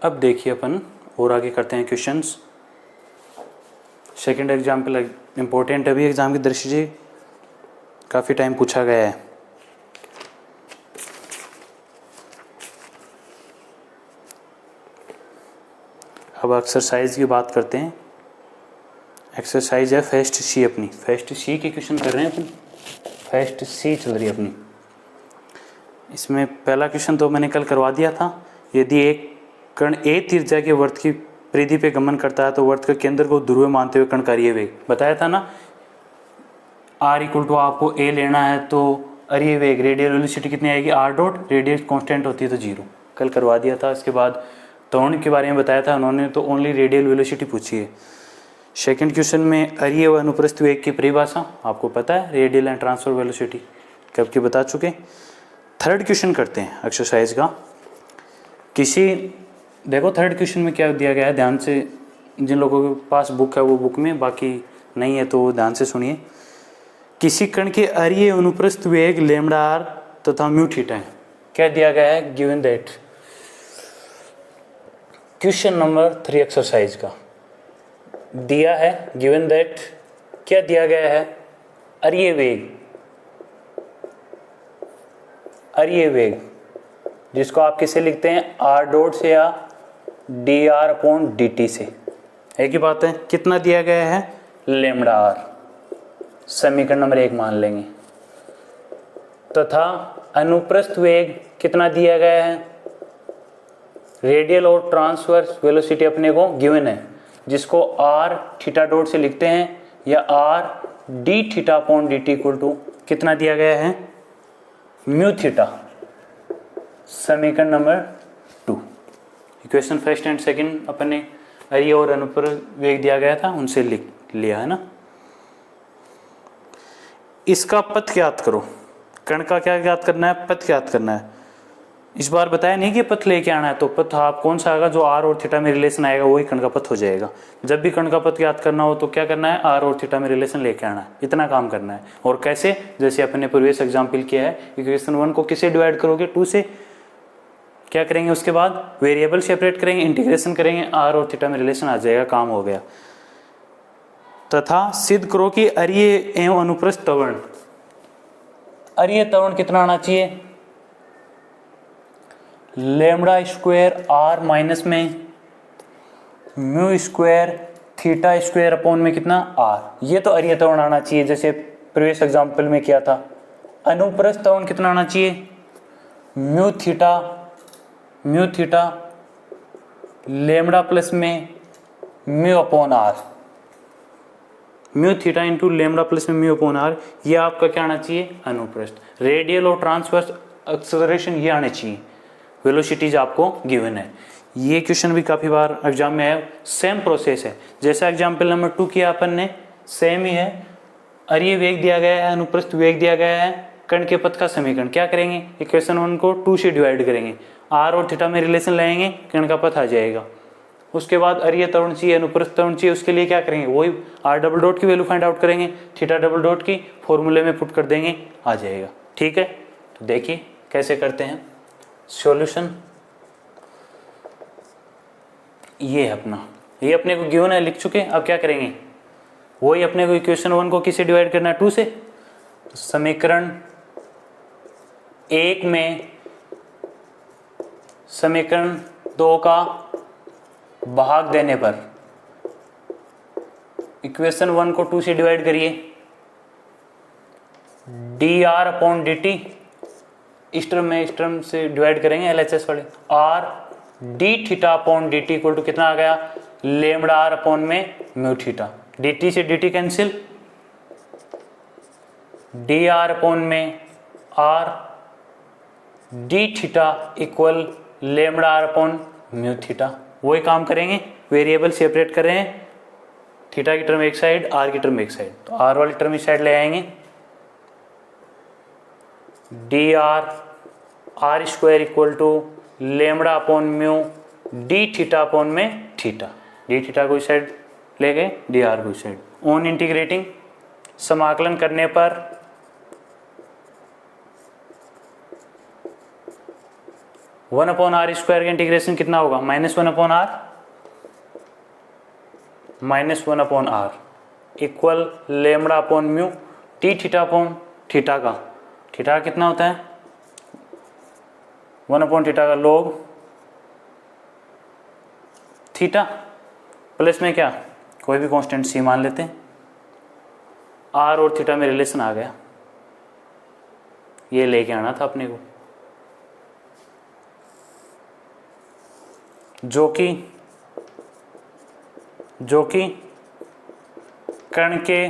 अब देखिए अपन और आगे करते हैं क्वेश्चंस। सेकंड एग्जाम्पल इम्पोर्टेंट अभी एग्जाम की दृष्टि से काफ़ी टाइम पूछा गया है। अब एक्सरसाइज की बात करते हैं। एक्सरसाइज है फर्स्ट सी, अपनी फर्स्ट सी के क्वेश्चन कर रहे हैं अपन, फर्स्ट सी चल रही है अपनी। इसमें पहला क्वेश्चन तो मैंने कल करवा दिया था। यदि एक कण ए त्रिज्या के वर्त की परिधि पे गमन करता है तो वर्त का केंद्र को ध्रुव मानते हुए कण का अरीय वेग, बताया था ना। आर इक्वल टू आपको ए लेना है तो अरीय वेग रेडियल वेलोसिटी कितनी आएगी, आर डॉट, रेडियल कांस्टेंट होती है तो 0, कल करवा दिया था। इसके बाद त्वरण के बारे में बताया था उन्होंने, तो ओनली रेडियल वेलोसिटी पूछी है। सेकंड क्वेश्चन में अरीय व अनुप्रस्थ वेग की परिभाषा आपको पता है, रेडियल एंड ट्रांसफर वेलोसिटी कब की बता चुके। थर्ड क्वेश्चन करते हैं एक्सरसाइज का। देखो थर्ड क्वेश्चन में क्या दिया गया है, ध्यान से, जिन लोगों के पास बुक है वो बुक में, बाकी नहीं है तो ध्यान से सुनिए। किसी कण के अरीय अनुप्रस्थ वेग लैम्डा आर तथा म्यू थीटा है। क्या दिया गया है, given that, question number 3 exercise का दिया है, गिवन दैट क्या दिया गया है, अरीय वेग जिसको आप किसे लिखते हैं, आर डॉट से या D R upon D T से, एक ही बात है। कितना दिया गया है, लैम्डा आर, समीकरण नंबर 1 मान लेंगे। तथा अनुप्रस्थ वेग कितना दिया गया है, रेडियल और ट्रांसवर्स वेलोसिटी अपने को गिवन है, जिसको आर थीटा डॉट से लिखते हैं या R D theta upon D T equal to कितना दिया गया है, म्यू थीटा, समीकरण number 2। Equation first and second अपन ने अरीय और अनुप्रस्थ वेग दिया गया था उनसे लिख लिया है ना। इसका पथ ज्ञात करो, कण का क्या ज्ञात करना है, पथ ज्ञात करना है। इस बार बताया नहीं कि पथ लेके आना है, तो पथ आप कौन सा आएगा, जो आर और थीटा में रिलेशन आएगा वही कण का पथ हो जाएगा। जब भी कण का पथ ज्ञात करना हो तो क्या करना है, आर और थीटा में रिलेशन लेके आना है, इतना काम करना है। और कैसे, जैसे अपने प्रीवियस एग्जाम्पल किया है, इक्वेशन 1 को किसे डिवाइड करोगे, 2 से, क्या करेंगे उसके बाद, वेरिएबल सेपरेट करेंगे, इंटीग्रेशन करेंगे, आर और थीटा में रिलेशन आ जाएगा, काम हो गया। तथा सिद्ध करो कि अरीय एवं अनुप्रस्थ त्वरण, अरीय त्वरण कितना आना चाहिए, लेमड़ा स्क्वायर आर माइनस में mu square theta square upon में कितना आर, ये तो अरीय त्वरण आना चाहिए जैसे प्रीवियस एग्जांपल में किया था। अनुप्रस्थ त्वरण कितना आना चाहिए, म्यू थीटा लेमड़ा प्लस में mu upon r, mu theta into lambda plus में म्यू अपॉन आर, ये आपका क्या आना चाहिए, अनुप्रस्थ। रेडियल और ट्रांसवर्स एक्सेलरेशन ये आने चाहिए, वेलोसिटीज आपको गिवन है। ये क्वेश्चन भी काफ़ी बार एग्जाम में है, सेम प्रोसेस है जैसा एग्जाम्पल नंबर 2 किया अपन ने, सेम ही है। अरीय वेग दिया गया है, अनुप्रस्थ वेग दिया गया है, कण के पथ का समीकरण, क्या करेंगे, इक्वेशन 1 को 2 से डिवाइड करेंगे, आर और थीटा में रिलेशन लाएंगे, कण का पथ आ जाएगा। उसके बाद अरीय त्वरण चाहिए, अनुप्रस्थ त्वरण चाहिए, उसके लिए क्या करेंगे, वही आर डबल डॉट की वैल्यू फाइंड आउट करेंगे, थीटा डबल डॉट की फॉर्मूले में पुट कर देंगे, आ जाएगा। ठीक है, तो देखिए कैसे करते हैं सॉल्यूशन। ये है अपना, ये अपने को गिवन है, लिख चुके। अब क्या करेंगे, वही अपने को इक्वेशन 1 को किससे डिवाइड करना है, 2 से। तो समीकरण 1 में समीकरण 2 का भाग देने पर इक्वेशन 1 को 2 से डिवाइड करिए, D are upon D T, इस टर्म में इस टर्म से डिवाइड करेंगे एलएचएस वाले, R D theta upon D T equal to कितना आ गया, लेमड़ा आर अपॉन में म्यू थीटा, डी टी से D T cancel, D are upon में R D theta equal lambda R upon mu theta. वही काम करेंगे, वेरिएबल सेपरेट कर रहे हैं, थीटा की टर्म एक साइड, आर की टर्म एक साइड, तो आर वाली टर्म इस साइड ले आएंगे, d r r square equal to lambda upon mu d theta upon में थीटा, डी थीटा को इस साइड ले गए, डी आर को इस साइड। ऑन इंटीग्रेटिंग, समाकलन करने पर 1 अपॉन आर स्क्वायर का इंटीग्रेशन कितना होगा, -1 upon r, -1 upon r equal lambda upon mu t theta upon theta का, थीटा कितना होता है 1 अपॉन थीटा का log थीटा, प्लस में क्या, कोई भी कांस्टेंट सी मान लेते हैं, आर और थीटा में रिलेशन आ गया, ये लेके आना था अपने को, जो कि कण के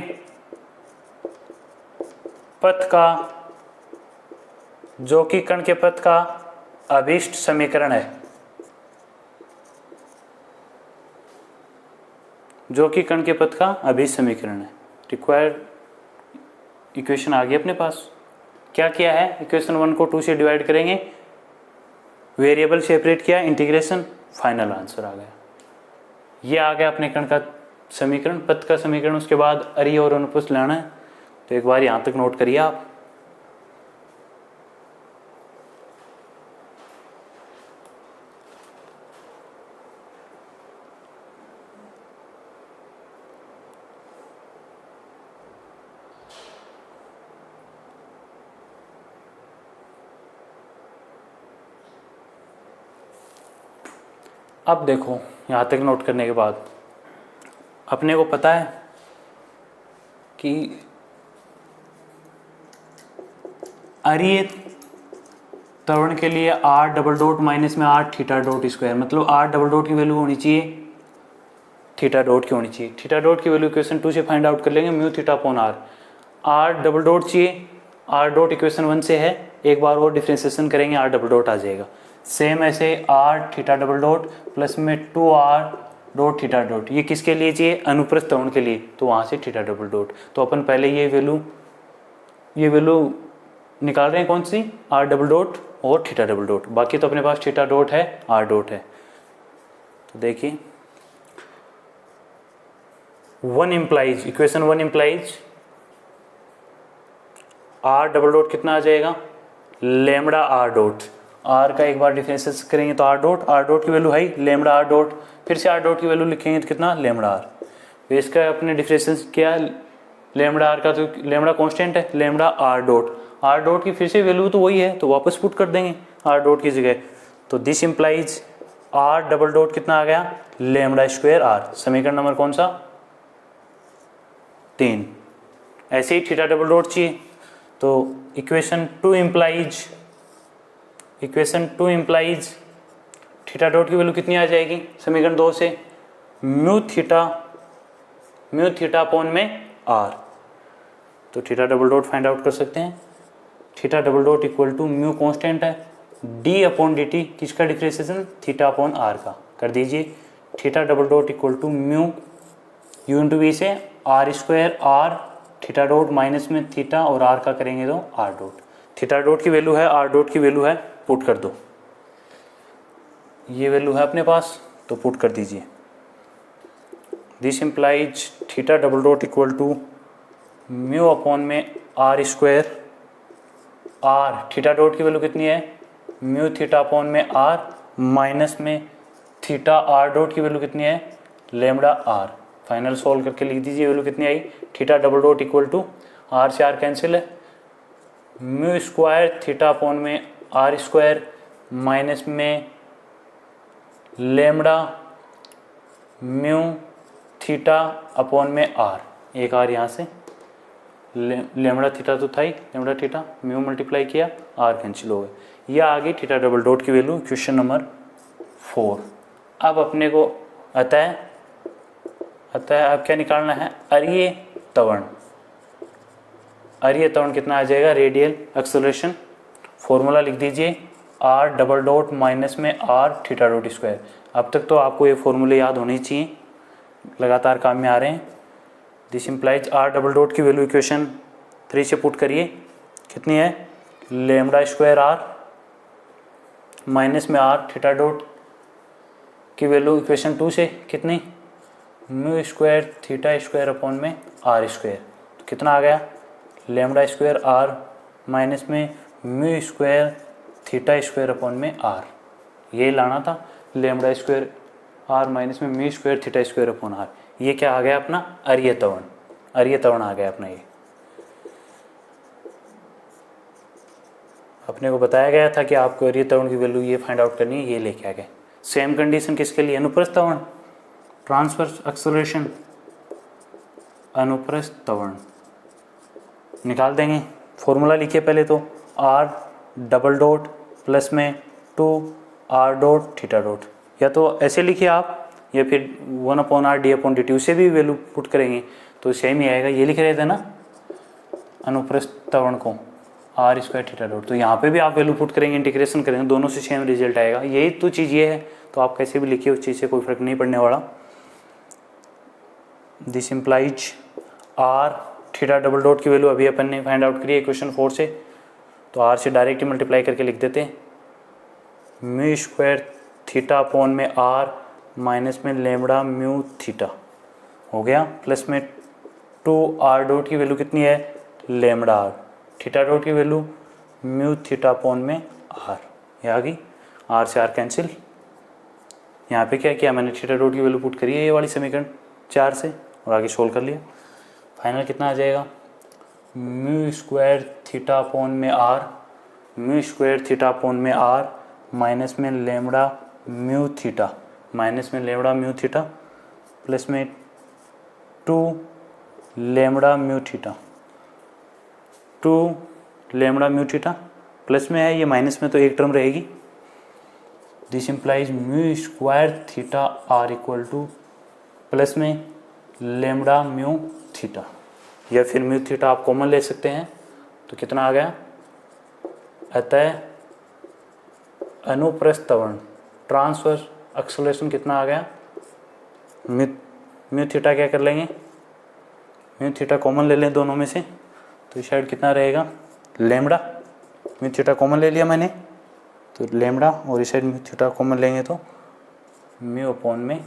पथ का अभीष्ट समीकरण है, जो कि कण के पथ का अभीष्ट समीकरण है। रिक्वायर्ड इक्वेशन आ गई अपने पास। क्या किया है, इक्वेशन 1 को 2 से डिवाइड करेंगे, वेरिएबल सेपरेट किया, इंटीग्रेशन, फाइनल आंसर आ गया। ये आ गया अपने कण का समीकरण, पथ का समीकरण। उसके बाद अरीय और अनुप्रस्थ लाना है, तो एक बार यहाँ तक नोट करिए आप। अब देखो, यहाँ तक नोट करने के बाद अपने को पता है कि अरीय त्वरण के लिए आर डबल डॉट माइनस में आर थीटा डॉट स्क्वायर, मतलब आर डबल डॉट की वैल्यू होनी चाहिए थीटा डॉट की होनी चाहिए। थीटा डॉट की वैल्यू इक्वेशन 2 से फाइंड आउट कर लेंगे, mu theta upon r. R double dot चाहिए, आर डॉट इक्वेशन 1 से है, एक बार और डिफ्रेंसिएशन करेंगे, आर डबल डॉट आ जाएगा। सेम ऐसे r theta double dot plus में 2 आर डॉट थीटा डॉट, ये किसके लिए चाहिए, अनुप्रस्थ त्वरण के लिए, तो वहाँ से थीटा डबल डॉट। तो अपन पहले ये वैल्यू निकाल रहे हैं, कौन सी, आर डबल डॉट और थीटा डबल डॉट। बाकी तो अपने पास थीटा डॉट है, आर डॉट है। तो देखिए 1 implies, equation 1 implies r double dot कितना आ जाएगा, लेमड़ा आर डॉट, आर का एक बार डिफरेंशियल करेंगे तो आर डॉट की वैल्यू है लेमड़ा आर डॉट, फिर से आर डॉट की वैल्यू लिखेंगे तो कितना लेमड़ा आर। तो इसका अपने डिफरेंशियल किया लेमड़ा आर का, तो लेमड़ा कांस्टेंट है, लेमड़ा आर डॉट की फिर से वैल्यू तो वही है तो वापस पुट कर देंगे आर डॉट की जगह। तो this implies r double dot कितना आ गया लेमड़ा स्क्वायर आर। समीकरण नंबर कौन सा 3। ऐसे ही थीटा डबल डॉट चाहिए तो equation two implies theta dot की वैल्यू कितनी आ जाएगी समीकरण 2 से म्यू थीटा अपॉन में आर। तो theta double dot find out कर सकते हैं। Theta double dot equal to mu constant है, डी अपॉन डी टी किसका डिफरेंशिएशन थीटा अपॉन आर का कर दीजिए। Theta double dot equal to mu you into we से R square are theta dot minus में थीटा और are का करेंगे तो आर डॉट। थीटा डॉट की वैल्यू है, आर डॉट की वैल्यू है, पुट कर दो। ये वैल्यू है अपने पास तो पुट कर दीजिए। This implies theta double dot equal to mu upon में are square are, theta dot की वैल्यू कितनी है म्यू थीटा अपॉन में आर माइनस में थीटा आर डॉट की वैल्यू कितनी है लेमड़ा आर। फाइनल सॉल्व करके लिख दीजिए वैल्यू कितनी आई। Theta double dot equal to R से आर कैंसिल है, म्यू स्क्वायर थीटा अपॉन में आर स्क्वायर माइनस में लेमड़ा म्यू थीटा अपॉन में आर, एक आर यहाँ से लेमड़ा थीटा तो था ही, लेमड़ा थीटा म्यू मल्टीप्लाई किया आर कैंसिल हो गए। यह आ गई थीटा डबल डॉट की वैल्यू क्वेश्चन नंबर 4। अब अपने को अतः अब क्या निकालना है अरीय त्वरण। अरीय त्वरण कितना आ जाएगा रेडियल एक्सेलरेशन। फॉर्मूला लिख दीजिए आर डबल डॉट माइनस में आर थीटा डॉट स्क्वायर। अब तक तो आपको ये फॉर्मूले याद होने चाहिए, लगातार काम में आ रहे हैं। This implies r double dot की वैल्यू इक्वेशन 3 से पुट करिए कितनी है लेमड़ा स्क्वायर आर माइनस में आर थीटा डॉट की वैल्यू इक्वेशन 2 से कितनी mu square theta square upon में आर स्क्वायर। तो कितना आ गया लेमड़ा स्क्वायर आर माइनस में mu square theta square upon में आर। ये लाना था लेमड़ा स्क्वायर आर माइनस में mu square theta square upon r. ये क्या आ गया अपना अरीय त्वरण आ गया अपना। ये अपने को बताया गया था कि आपको अरीय त्वरण की वैल्यू ये फाइंड आउट करनी है, ये लेके आ गए। सेम कंडीशन किसके लिए अनुप्रस्थ त्वरण ट्रांसवर्स एक्सेलरेशन अनुप्रस्थ त्वरण निकाल देंगे। फॉर्मूला लिखिए पहले तो आर डबल डॉट प्लस में 2 आर डॉट थीटा डॉट, या तो ऐसे लिखिए आप या फिर 1 upon R D upon D T, उसे भी वैल्यू पुट करेंगे तो सेम ही आएगा। ये लिख रहे थे ना अनुप्रस्थ त्वरण को आर स्क्वायर थीटा डॉट, तो यहाँ पे भी आप वैल्यू पुट करेंगे इंटीग्रेशन करेंगे दोनों से सेम रिजल्ट आएगा। यही तो चीज़ ये है, तो आप कैसे भी लिखिए उस चीज़ से कोई फर्क नहीं पड़ने वाला। This implies r theta double dot की वैल्यू अभी अपन ने फाइंड आउट करी है क्वेश्चन 4 से, तो आर से डायरेक्ट ही मल्टीप्लाई करके लिख देते हैं म्यू स्क्वायर थीटा अपॉन में आर माइनस में लेमड़ा म्यू थीटा हो गया, प्लस में 2 आर डॉट की वैल्यू कितनी है लेमड़ा आर, थीटा डॉट की वैल्यू म्यू थीटा अपॉन में आर, ये आ गई। आर से आर कैंसिल। यहाँ पे क्या किया मैंने थीटा डॉट की वैल्यू पुट करी है ये वाली समीकरण 4 से और आगे सोल्व कर लिया। फाइनल कितना आ जाएगा म्यू स्क्वायर थीटा अपॉन में r, mu square theta upon में आर माइनस में लेमड़ा म्यू थीटा, माइनस में लेमड़ा म्यू थीटा प्लस में 2 lambda mu theta, 2 lambda mu theta plus में है ये माइनस में तो एक टर्म रहेगी। This implies mu square theta r equal to plus में लेमड़ा म्यू थीटा, या फिर म्यू थीटा आप कॉमन ले सकते हैं तो कितना आ गया अतः अनुप्रस्थ त्वरण ट्रांसवर्स एक्सेलरेशन कितना आ गया म्यू थीटा क्या कर लेंगे म्यू थीटा कॉमन ले लें दोनों में से तो इस साइड कितना रहेगा लेमड़ा, म्यू थीटा कॉमन ले लिया मैंने तो लेमड़ा, और इस साइड म्यू थीटा कॉमन लेंगे तो म्यू अपॉन में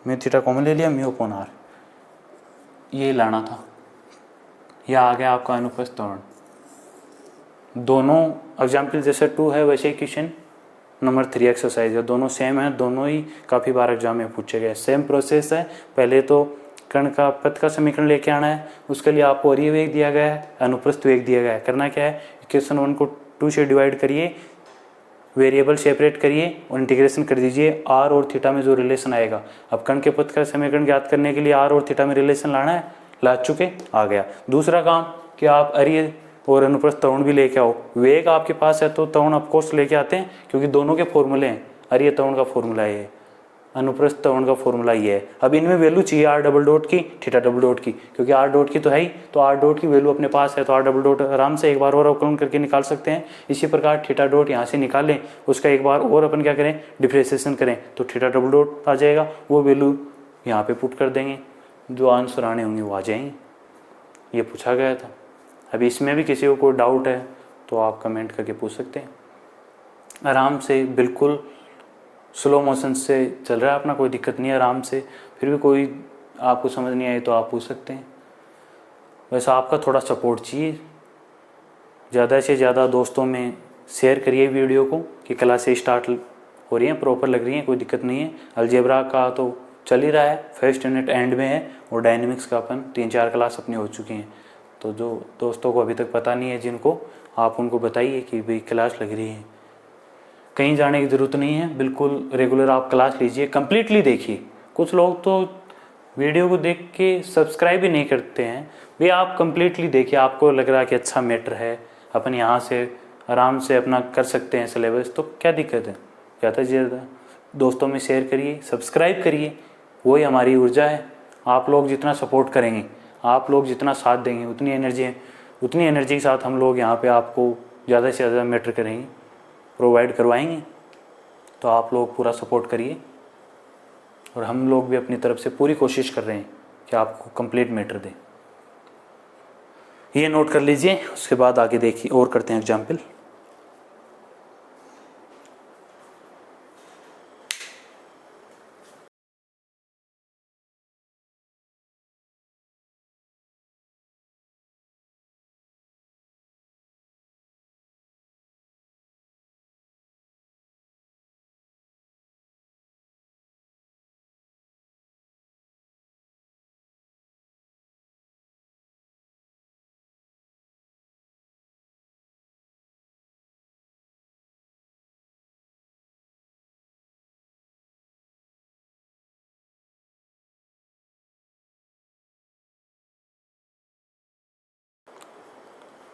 म्यू थीटा कॉमन ले लिया म्यू अपॉन आर, ये लाना था। यह आ गया आपका अनुप्रस्थ त्वरण। दोनों एग्जाम्पल जैसे 2 है वैसे ही क्वेश्चन नंबर 3 एक्सरसाइज है। दोनों सेम है, दोनों ही काफ़ी बार एग्जाम में पूछे गए। सेम प्रोसेस है, पहले तो कण का पथ का समीकरण लेके आना है, उसके लिए आपको अरिय वेग दिया गया है, अनुप्रस्थ वेग दिया गया है। करना क्या है, इक्वेशन 1 को 2 से डिवाइड करिए, वेरिएबल सेपरेट करिए और इंटीग्रेशन कर दीजिए। आर और थीटा में जो रिलेशन आएगा, अब कण के पथ का समीकरण ज्ञात करने के लिए आर और थीटा में रिलेशन लाना है, ला चुके, आ गया। दूसरा काम कि आप अरिय और अनुप्रस्थ त्वरण भी लेके आओ। वेग आपके पास है तो त्वरण ऑफकोर्स लेके आते हैं, क्योंकि दोनों के फॉर्मूले हैं। अरिय त्वरण का फॉर्मूला ये है, अनुप्रस्थ त्वरण का फॉर्मूला ये है। अब इनमें वैल्यू चाहिए आर डबल डॉट की, थीटा डबल डॉट की, क्योंकि आर डॉट की तो है ही, तो आर डॉट की वैल्यू अपने पास है, तो आर डबल डॉट आराम से एक बार और अवकलन करके निकाल सकते हैं। इसी प्रकार थीटा डॉट यहाँ से निकालें, उसका एक बार और अपन क्या करें, डिफ्रेंशिएशन करें, तो थीटा डबल डॉट आ जाएगा। वो वैल्यू यहाँ पे पुट कर देंगे, जो आंसर आने होंगे वो आ जाएंगे। ये पूछा गया था। अभी इसमें भी किसी को कोई डाउट है तो आप कमेंट करके पूछ सकते हैं। आराम से, बिल्कुल स्लो मोशन से चल रहा है अपना, कोई दिक्कत नहीं है, आराम से। फिर भी कोई आपको समझ नहीं आई तो आप पूछ सकते हैं। वैसे आपका थोड़ा सपोर्ट चाहिए, ज़्यादा से ज़्यादा दोस्तों में शेयर करिए वीडियो को कि क्लासें स्टार्ट हो रही हैं, प्रॉपर लग रही हैं, कोई दिक्कत नहीं है। अलजेब्रा का तो चल ही रहा है, फर्स्ट यूनिट एंड में है, और डायनेमिक्स का अपन 3-4 क्लास अपनी हो चुकी हैं। तो जो दोस्तों को अभी तक पता नहीं है जिनको, आप उनको बताइए कि भाई क्लास लग रही है, कहीं जाने की ज़रूरत नहीं है, बिल्कुल रेगुलर आप क्लास लीजिए, कम्प्लीटली देखिए। कुछ लोग तो वीडियो को देख के सब्सक्राइब ही नहीं करते हैं। भाई आप कम्प्लीटली देखिए, आपको लग रहा है कि अच्छा मैटर है, अपन यहाँ से आराम से अपना कर सकते हैं सिलेबस, तो क्या दिक्कत है। ज़्यादा से ज़्यादा दोस्तों में शेयर करिए, सब्सक्राइब करिए, वही हमारी ऊर्जा है। आप लोग जितना सपोर्ट करेंगे, आप लोग जितना साथ देंगे, उतनी एनर्जी के साथ हम लोग यहाँ पे आपको ज़्यादा से ज़्यादा मैटर करेंगे, प्रोवाइड करवाएंगे। तो आप लोग पूरा सपोर्ट करिए, और हम लोग भी अपनी तरफ से पूरी कोशिश कर रहे हैं कि आपको कंप्लीट मैटर दें। ये नोट कर लीजिए, उसके बाद आगे देखिए और करते हैं एग्जाम्पल।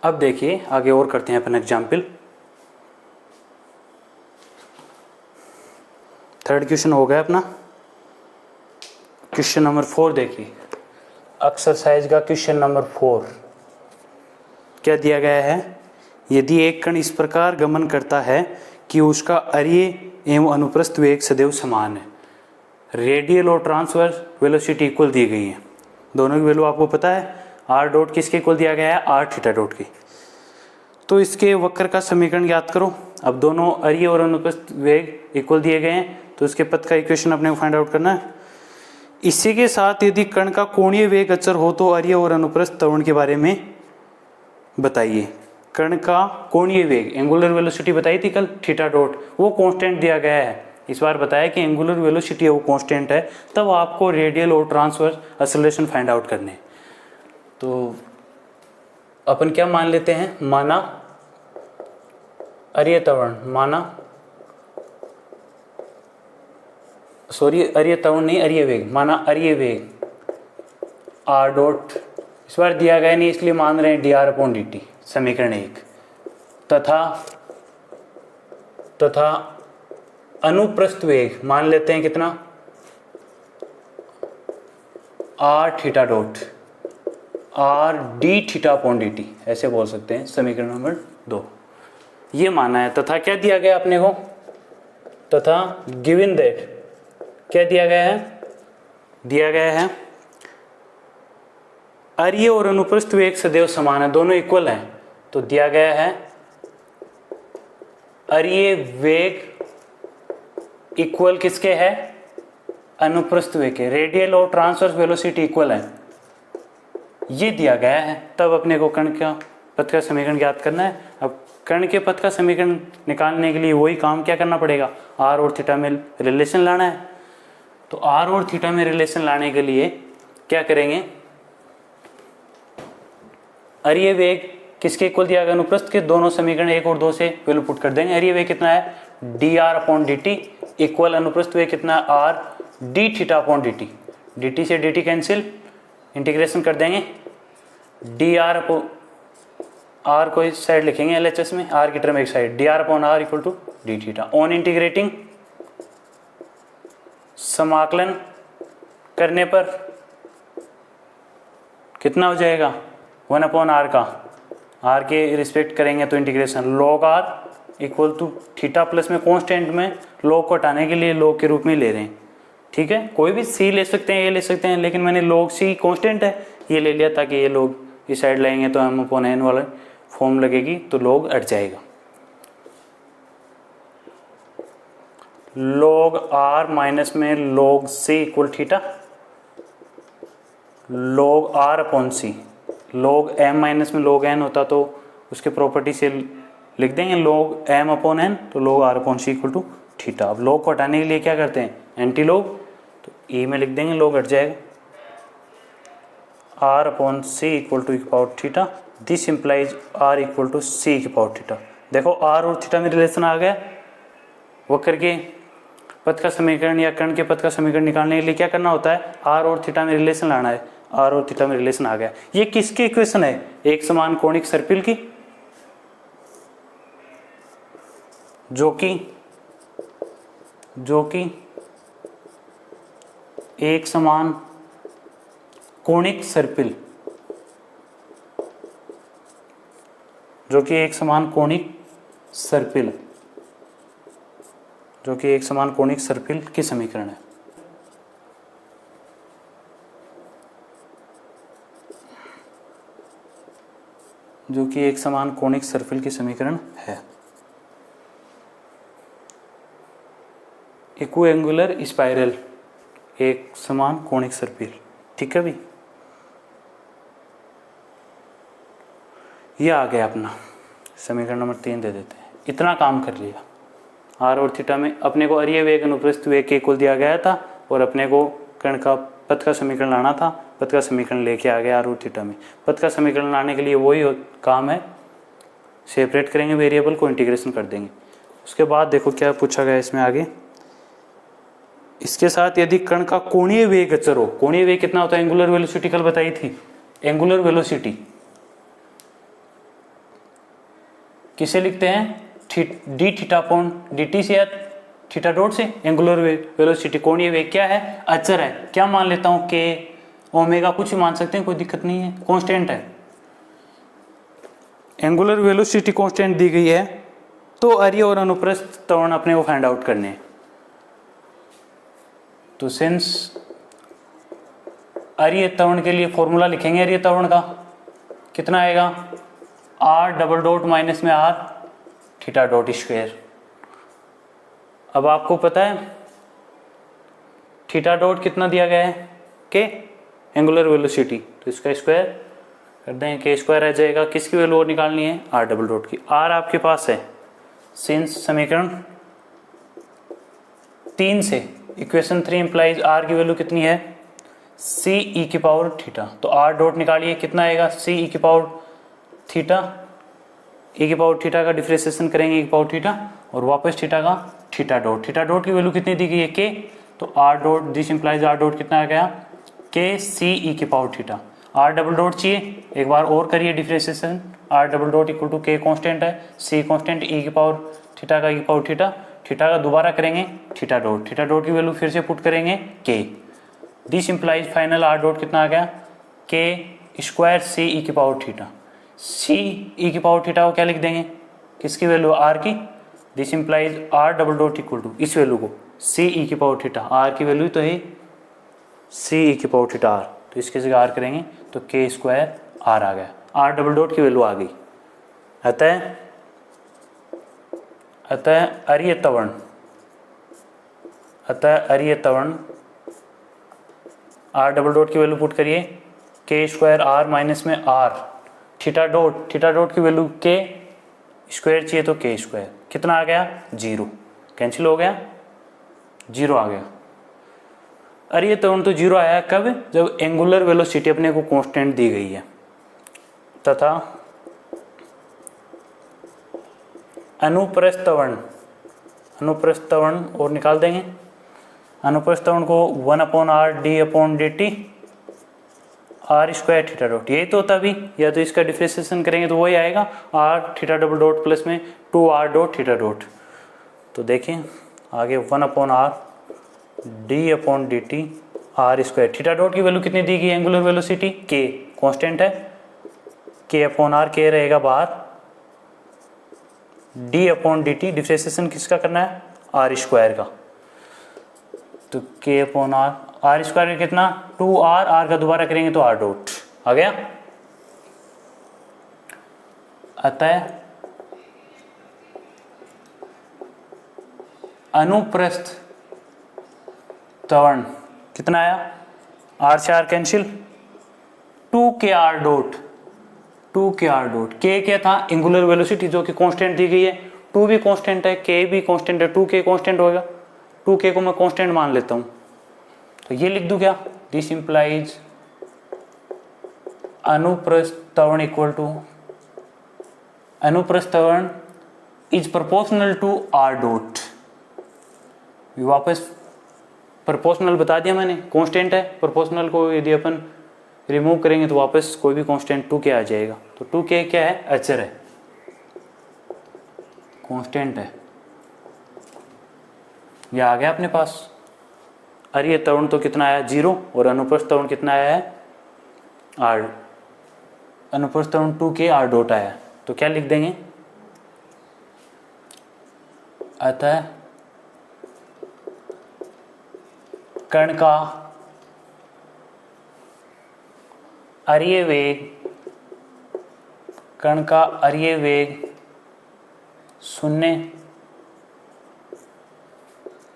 अब देखिए आगे और करते हैं अपन एग्जाम्पल। थर्ड क्वेश्चन हो गया अपना। क्वेश्चन नंबर 4 देखिए, एक्सरसाइज का क्वेश्चन नंबर 4 क्या दिया गया है। यदि एक कण इस प्रकार गमन करता है कि उसका अरिय एवं अनुप्रस्थ वेग सदैव समान है, रेडियल और ट्रांसवर्स वेलोसिटी इक्वल दी गई है। दोनों की वैल्यू आपको पता है, आर डॉट किसके इक्वल दिया गया है, आर थीटा डॉट की। तो इसके वक्र का समीकरण ज्ञात करो। अब दोनों अरिय और अनुप्रस्थ वेग इक्वल दिए गए हैं, तो इसके पथ का इक्वेशन अपने को फाइंड आउट करना है। इसी के साथ यदि कण का कोणीय वेग अचर हो तो अरिय और अनुप्रस्थ त्वरण के बारे में बताइए। कण का कोणीय वेग, एंगुलर वेलोसिटी बताई थी कल, थीटा डॉट, वो कांस्टेंट दिया गया है। इस बार बताया कि एंगुलर वेलोसिटी है वो कांस्टेंट है, तब आपको रेडियल और ट्रांसवर्स एक्सेलरेशन फाइंड आउट करने। तो अपन क्या मान लेते हैं, माना अरिय त्वरण, अरिय त्वरण नहीं, अरिय वेग, माना अरिय वेग आर डॉट, इस बार दिया गया नहीं इसलिए मान रहे हैं dr/dt, समीकरण 1, तथा अनुप्रस्थ वेग मान लेते हैं कितना, R theta dot, R D थीटा/dt, ऐसे बोल सकते हैं, समीकरण नंबर 2 ये माना है। तथा क्या दिया गया अपने को, तथा गिवन दैट क्या दिया गया है, अरिय और अनुप्रस्थ वेग सदैव समान है, दोनों इक्वल हैं। तो दिया गया है अरिय वेग इक्वल किसके है, अनुप्रस्थ वेग के, रेडियल और ट्रांसवर्स वेलोसिटी इक्वल है, ये दिया गया है। तब अपने को कण का पथ का समीकरण ज्ञात करना है। अब कर्ण के पथ का समीकरण निकालने के लिए वही काम क्या करना पड़ेगा, आर और थीटा में रिलेशन लाना है। तो आर और थीटा में रिलेशन लाने के लिए क्या करेंगे, अरिय वेग किसके इक्वल दिया गया, अनुप्रस्थ के दोनों समीकरण 1 और 2 से वैल्यू पुट कर देंगे। अरिय वेग कितना है, D R upon D T equal अनुप्रस्थ वेग कितना है, are D theta upon D T. D T से डी टी कैंसिल, इंटीग्रेशन कर देंगे, डी आर अपॉन आर को इस साइड लिखेंगे एलएचएस में, आर की टर्म एक side, d are upon r equal to d theta. On integrating समाकलन करने पर कितना हो जाएगा, 1 अपॉन आर का, आर के रिस्पेक्ट करेंगे तो integration log r equal to theta plus में कॉन्स्टेंट में लॉग को हटाने के लिए लॉग के रूप में ले रहे हैं। ठीक है, कोई भी सी ले सकते हैं, ये ले सकते हैं, लेकिन मैंने लॉग सी कॉन्स्टेंट है ये ले लिया ताकि ये लॉग इस साइड लाएंगे तो एम अपॉन एन वाला फॉर्म लगेगी तो लॉग हट जाएगा। लॉग आर माइनस में log C equal theta, log R upon C, log M minus में लॉग एन होता तो उसके प्रॉपर्टी से लिख देंगे लॉग एम अपॉन एन, तो log R upon C equal to theta. अब लॉग को हटाने के लिए क्या करते हैं, एंटी लॉग, तो ई में लिख देंगे लॉग हट जाएगा, R upon C equal to power theta, this implies R equal to C की पावर थीटा। देखो आर और थीटा में रिलेशन आ गया। वक्र के पथ का समीकरण या कर्ण के पथ का समीकरण निकालने के लिए क्या करना होता है, आर और थीटा में रिलेशन लाना है। आर और थीटा में रिलेशन आ गया। ये किसकी इक्वेशन है, एक समान कोणिक सर्पिल की, जो कि एक समान कोणिक सर्पिल, जो कि एक समान कोणिक सर्पिल, जो कि एक समान कोणिक सर्पिल की समीकरण है। जो कि एक समान कोणिक सर्पिल की समीकरण है। इक्विएंगुलर स्पाइरल, एक समान कोणिक सर्पिल। ठीक है भाई, ये आ गया अपना समीकरण नंबर 3 दे देते हैं। इतना काम कर लिया। आर और थीटा में अपने को अरिय वेग अनुप्रस्थ वेग के इक्वल दिया गया था और अपने को कर्ण का पथ का समीकरण लाना था। पथ का समीकरण लेके आ गए आर और थीटा में। पथ का समीकरण लाने के लिए वही काम है, सेपरेट करेंगे वेरिएबल को, इंटीग्रेशन कर देंगे। उसके बाद देखो क्या पूछा गया इसमें आगे, इसके साथ यदि कर्ण का कोणीय वेग अचर हो। कोणीय वेग कितना होता है, एंगुलर वेलोसिटी कल बताई थी। एंगुलर वेलोसिटी किसे लिखते हैं, D theta upon D T से या थीटा डॉट से। एंगुलर वेलोसिटी कोणीय वेग क्या है, अचर है। क्या मान लेता हूं, के ओमेगा कुछ भी मान सकते हैं, कोई दिक्कत नहीं है, कांस्टेंट है। एंगुलर वेलोसिटी कांस्टेंट दी गई है तो अरिय और अनुप्रस्थ त्वरण अपने को फाइंड आउट करने हैं। तो सिंस अरिय त्वरण के लिए फॉर्मूला लिखेंगे, अरिय त्वरण का कितना आएगा, आर डबल डॉट माइनस में आर थीटा डॉट स्क्वायर। अब आपको पता है थीटा डॉट कितना दिया गया है, के एंगुलर वेलोसिटी, तो इसका स्क्वायर कर दें, के स्क्वायर आ जाएगा। किसकी वैल्यू और निकालनी है, आर डबल डॉट की। आर आपके पास है, सिंस समीकरण 3 से इक्वेशन 3 इंप्लाइज आर की वैल्यू कितनी है, सी ई की पावर थीटा। तो आर डॉट निकालिए, कितना आएगा, सी ई की पावर थीटा। ई की पावर थीटा का डिफरेंशिएशन करेंगे, ई की पावर थीटा, और वापस थीटा का थीटा डॉट। थीटा डॉट की वैल्यू कितनी दी गई है, के। तो r dot, this implies r dot कितना आ गया, के सी ई की power theta. R double dot चाहिए, एक बार और करिए differentiation. R double dot equal to k constant है, सी कांस्टेंट, ई की पावर थीटा का ई की पावर थीटा। थीटा का दोबारा करेंगे थीटा डॉट, थीटा डॉट की वैल्यू फिर से पुट करेंगे के। This implies final are dot कितना आ गया, के स्क्वायर सी ई की पावर थीटा। सी ई की पावर थीटा को क्या लिख देंगे, किसकी वैल्यू, आर की। This implies r double dot equal to इस वैल्यू को सी ई की पावर थीटा, आर की वैल्यू तो है सी ई की पावर थीटा आर, तो इसके जगह आर करेंगे तो के स्क्वायर आर आ गया। आर डबल डॉट की वैल्यू आ गई। अतः अरिय त्वरण आर डबल डॉट की वैल्यू पुट करिए, के स्क्वायर आर माइनस में आर थीटा डॉट की वैल्यू के स्क्वायर चाहिए तो के स्क्वायर, कितना आ गया 0, कैंसिल हो गया 0 आ गया। अरे ये त्वरण तो 0 आया कब, जब एंगुलर वेलोसिटी अपने को कांस्टेंट दी गई है तथा अनुप्रस्थ त्वरण और निकाल देंगे। अनुप्रस्थ त्वरण को 1/r/d/dt r square theta dot, यही तो होता भी, या तो इसका डिफ्रेंसिएशन करेंगे तो वही आएगा r theta double dot plus में 2r डॉट थीटा डॉट। तो देखिए आगे 1/r/d/dt r square, theta dot की वैल्यू कितनी दी गई, एंगुलर वेलोसिटी k कांस्टेंट है, k/r k रहेगा बाहर, d/dt डिफ्रेंसिएशन किसका करना है r स्क्वायर का, तो k/r r स्क्वायर कितना 2r, r का दोबारा करेंगे तो r डॉट आ गया। अतः अनुप्रस्थ त्वरण कितना आया, r से r cancel, 2kr dot, k क्या था एंगुलर वेलोसिटी जो कि कांस्टेंट दी गई है, 2 भी कांस्टेंट है, k भी कांस्टेंट है, 2k कांस्टेंट होगा, 2k को मैं कांस्टेंट मान लेता हूं, तो ये लिख दूं क्या, दिस इंप्लाइज अनुप्रस्थ त्वरण इक्वल टू, अनुप्रस्थ त्वरण is proportional to r dot, वापस प्रोपोर्शनल बता दिया मैंने, कांस्टेंट है, प्रोपोर्शनल को यदि अपन रिमूव करेंगे तो वापस कोई भी कांस्टेंट 2k आ जाएगा, तो 2k क्या है, अचर है, कांस्टेंट है, यह आ गया अपने पास। अरे ये त्वरण तो कितना आया 0 और अनुप्रस्थ त्वरण कितना आया है r, अनुप्रस्थ त्वरण 2k r डॉट आया, तो क्या लिख देंगे, अतः कण का अरीय वेग 0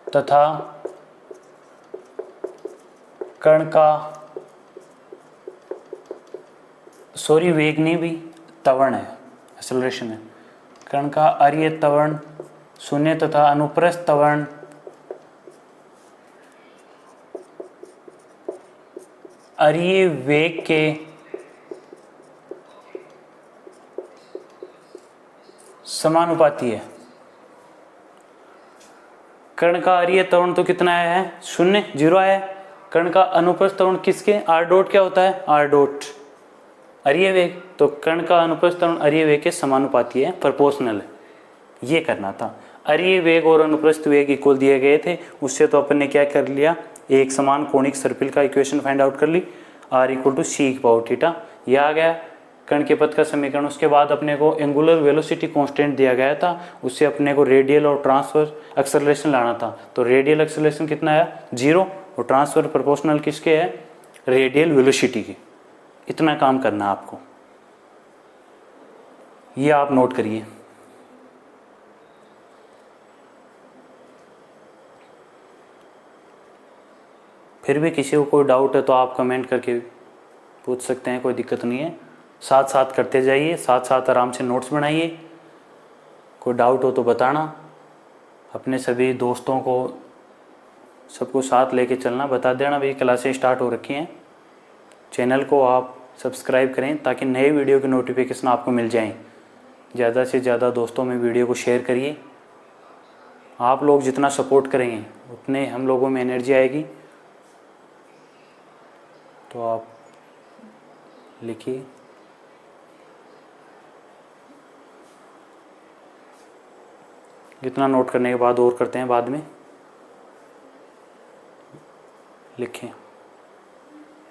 तथा कण का वेग नहीं भी त्वरण है, एक्सेलरेशन है, कण का अरीय त्वरण 0 तथा अनुप्रस्थ त्वरण अरीय वेग के समानुपाती है। कण का अरीय त्वरण तो कितना आया है 0 आया है, कण का अनुप्रस्थ त्वरण किसके, r डॉट क्या होता है, r डॉट अरीय वेग, तो कण का अनुप्रस्थ त्वरण अरीय वेग के समानुपाती है, प्रोपोर्शनल है, ये करना था। अरीय वेग और अनुप्रस्थ वेग इक्वल दिए गए थे, उससे तो अपन ने क्या कर लिया, एक समान कोणिक सर्पिल का इक्वेशन फाइंड आउट कर ली, r equal to c power theta, यह आ गया कण के पथ का समीकरण। उसके बाद अपने को एंगुलर वेलोसिटी कांस्टेंट दिया गया था, उससे अपने को रेडियल और ट्रांसफर एक्सेलरेशन लाना था, तो रेडियल एक्सेलरेशन कितना आया 0 और ट्रांसफर प्रोपोर्शनल किसके है, रेडियल वेलोसिटी की। इतना काम करना है आपको, ये आप नोट करिए। फिर भी किसी को कोई डाउट है तो आप कमेंट करके पूछ सकते हैं, कोई दिक्कत नहीं है, साथ साथ करते जाइए, साथ साथ आराम से नोट्स बनाइए, कोई डाउट हो तो बताना, अपने सभी दोस्तों को सबको साथ लेके चलना, बता देना भाई क्लासें स्टार्ट हो रखी हैं। चैनल को आप सब्सक्राइब करें ताकि नए वीडियो की नोटिफिकेशन आपको मिल जाएं। ज़्यादा से ज़्यादा दोस्तों में वीडियो को शेयर करिए, आप लोग जितना सपोर्ट करेंगे उतने हम लोगों में एनर्जी आएगी। तो आप लिखिए, इतना नोट करने के बाद और करते हैं बाद में, लिखें।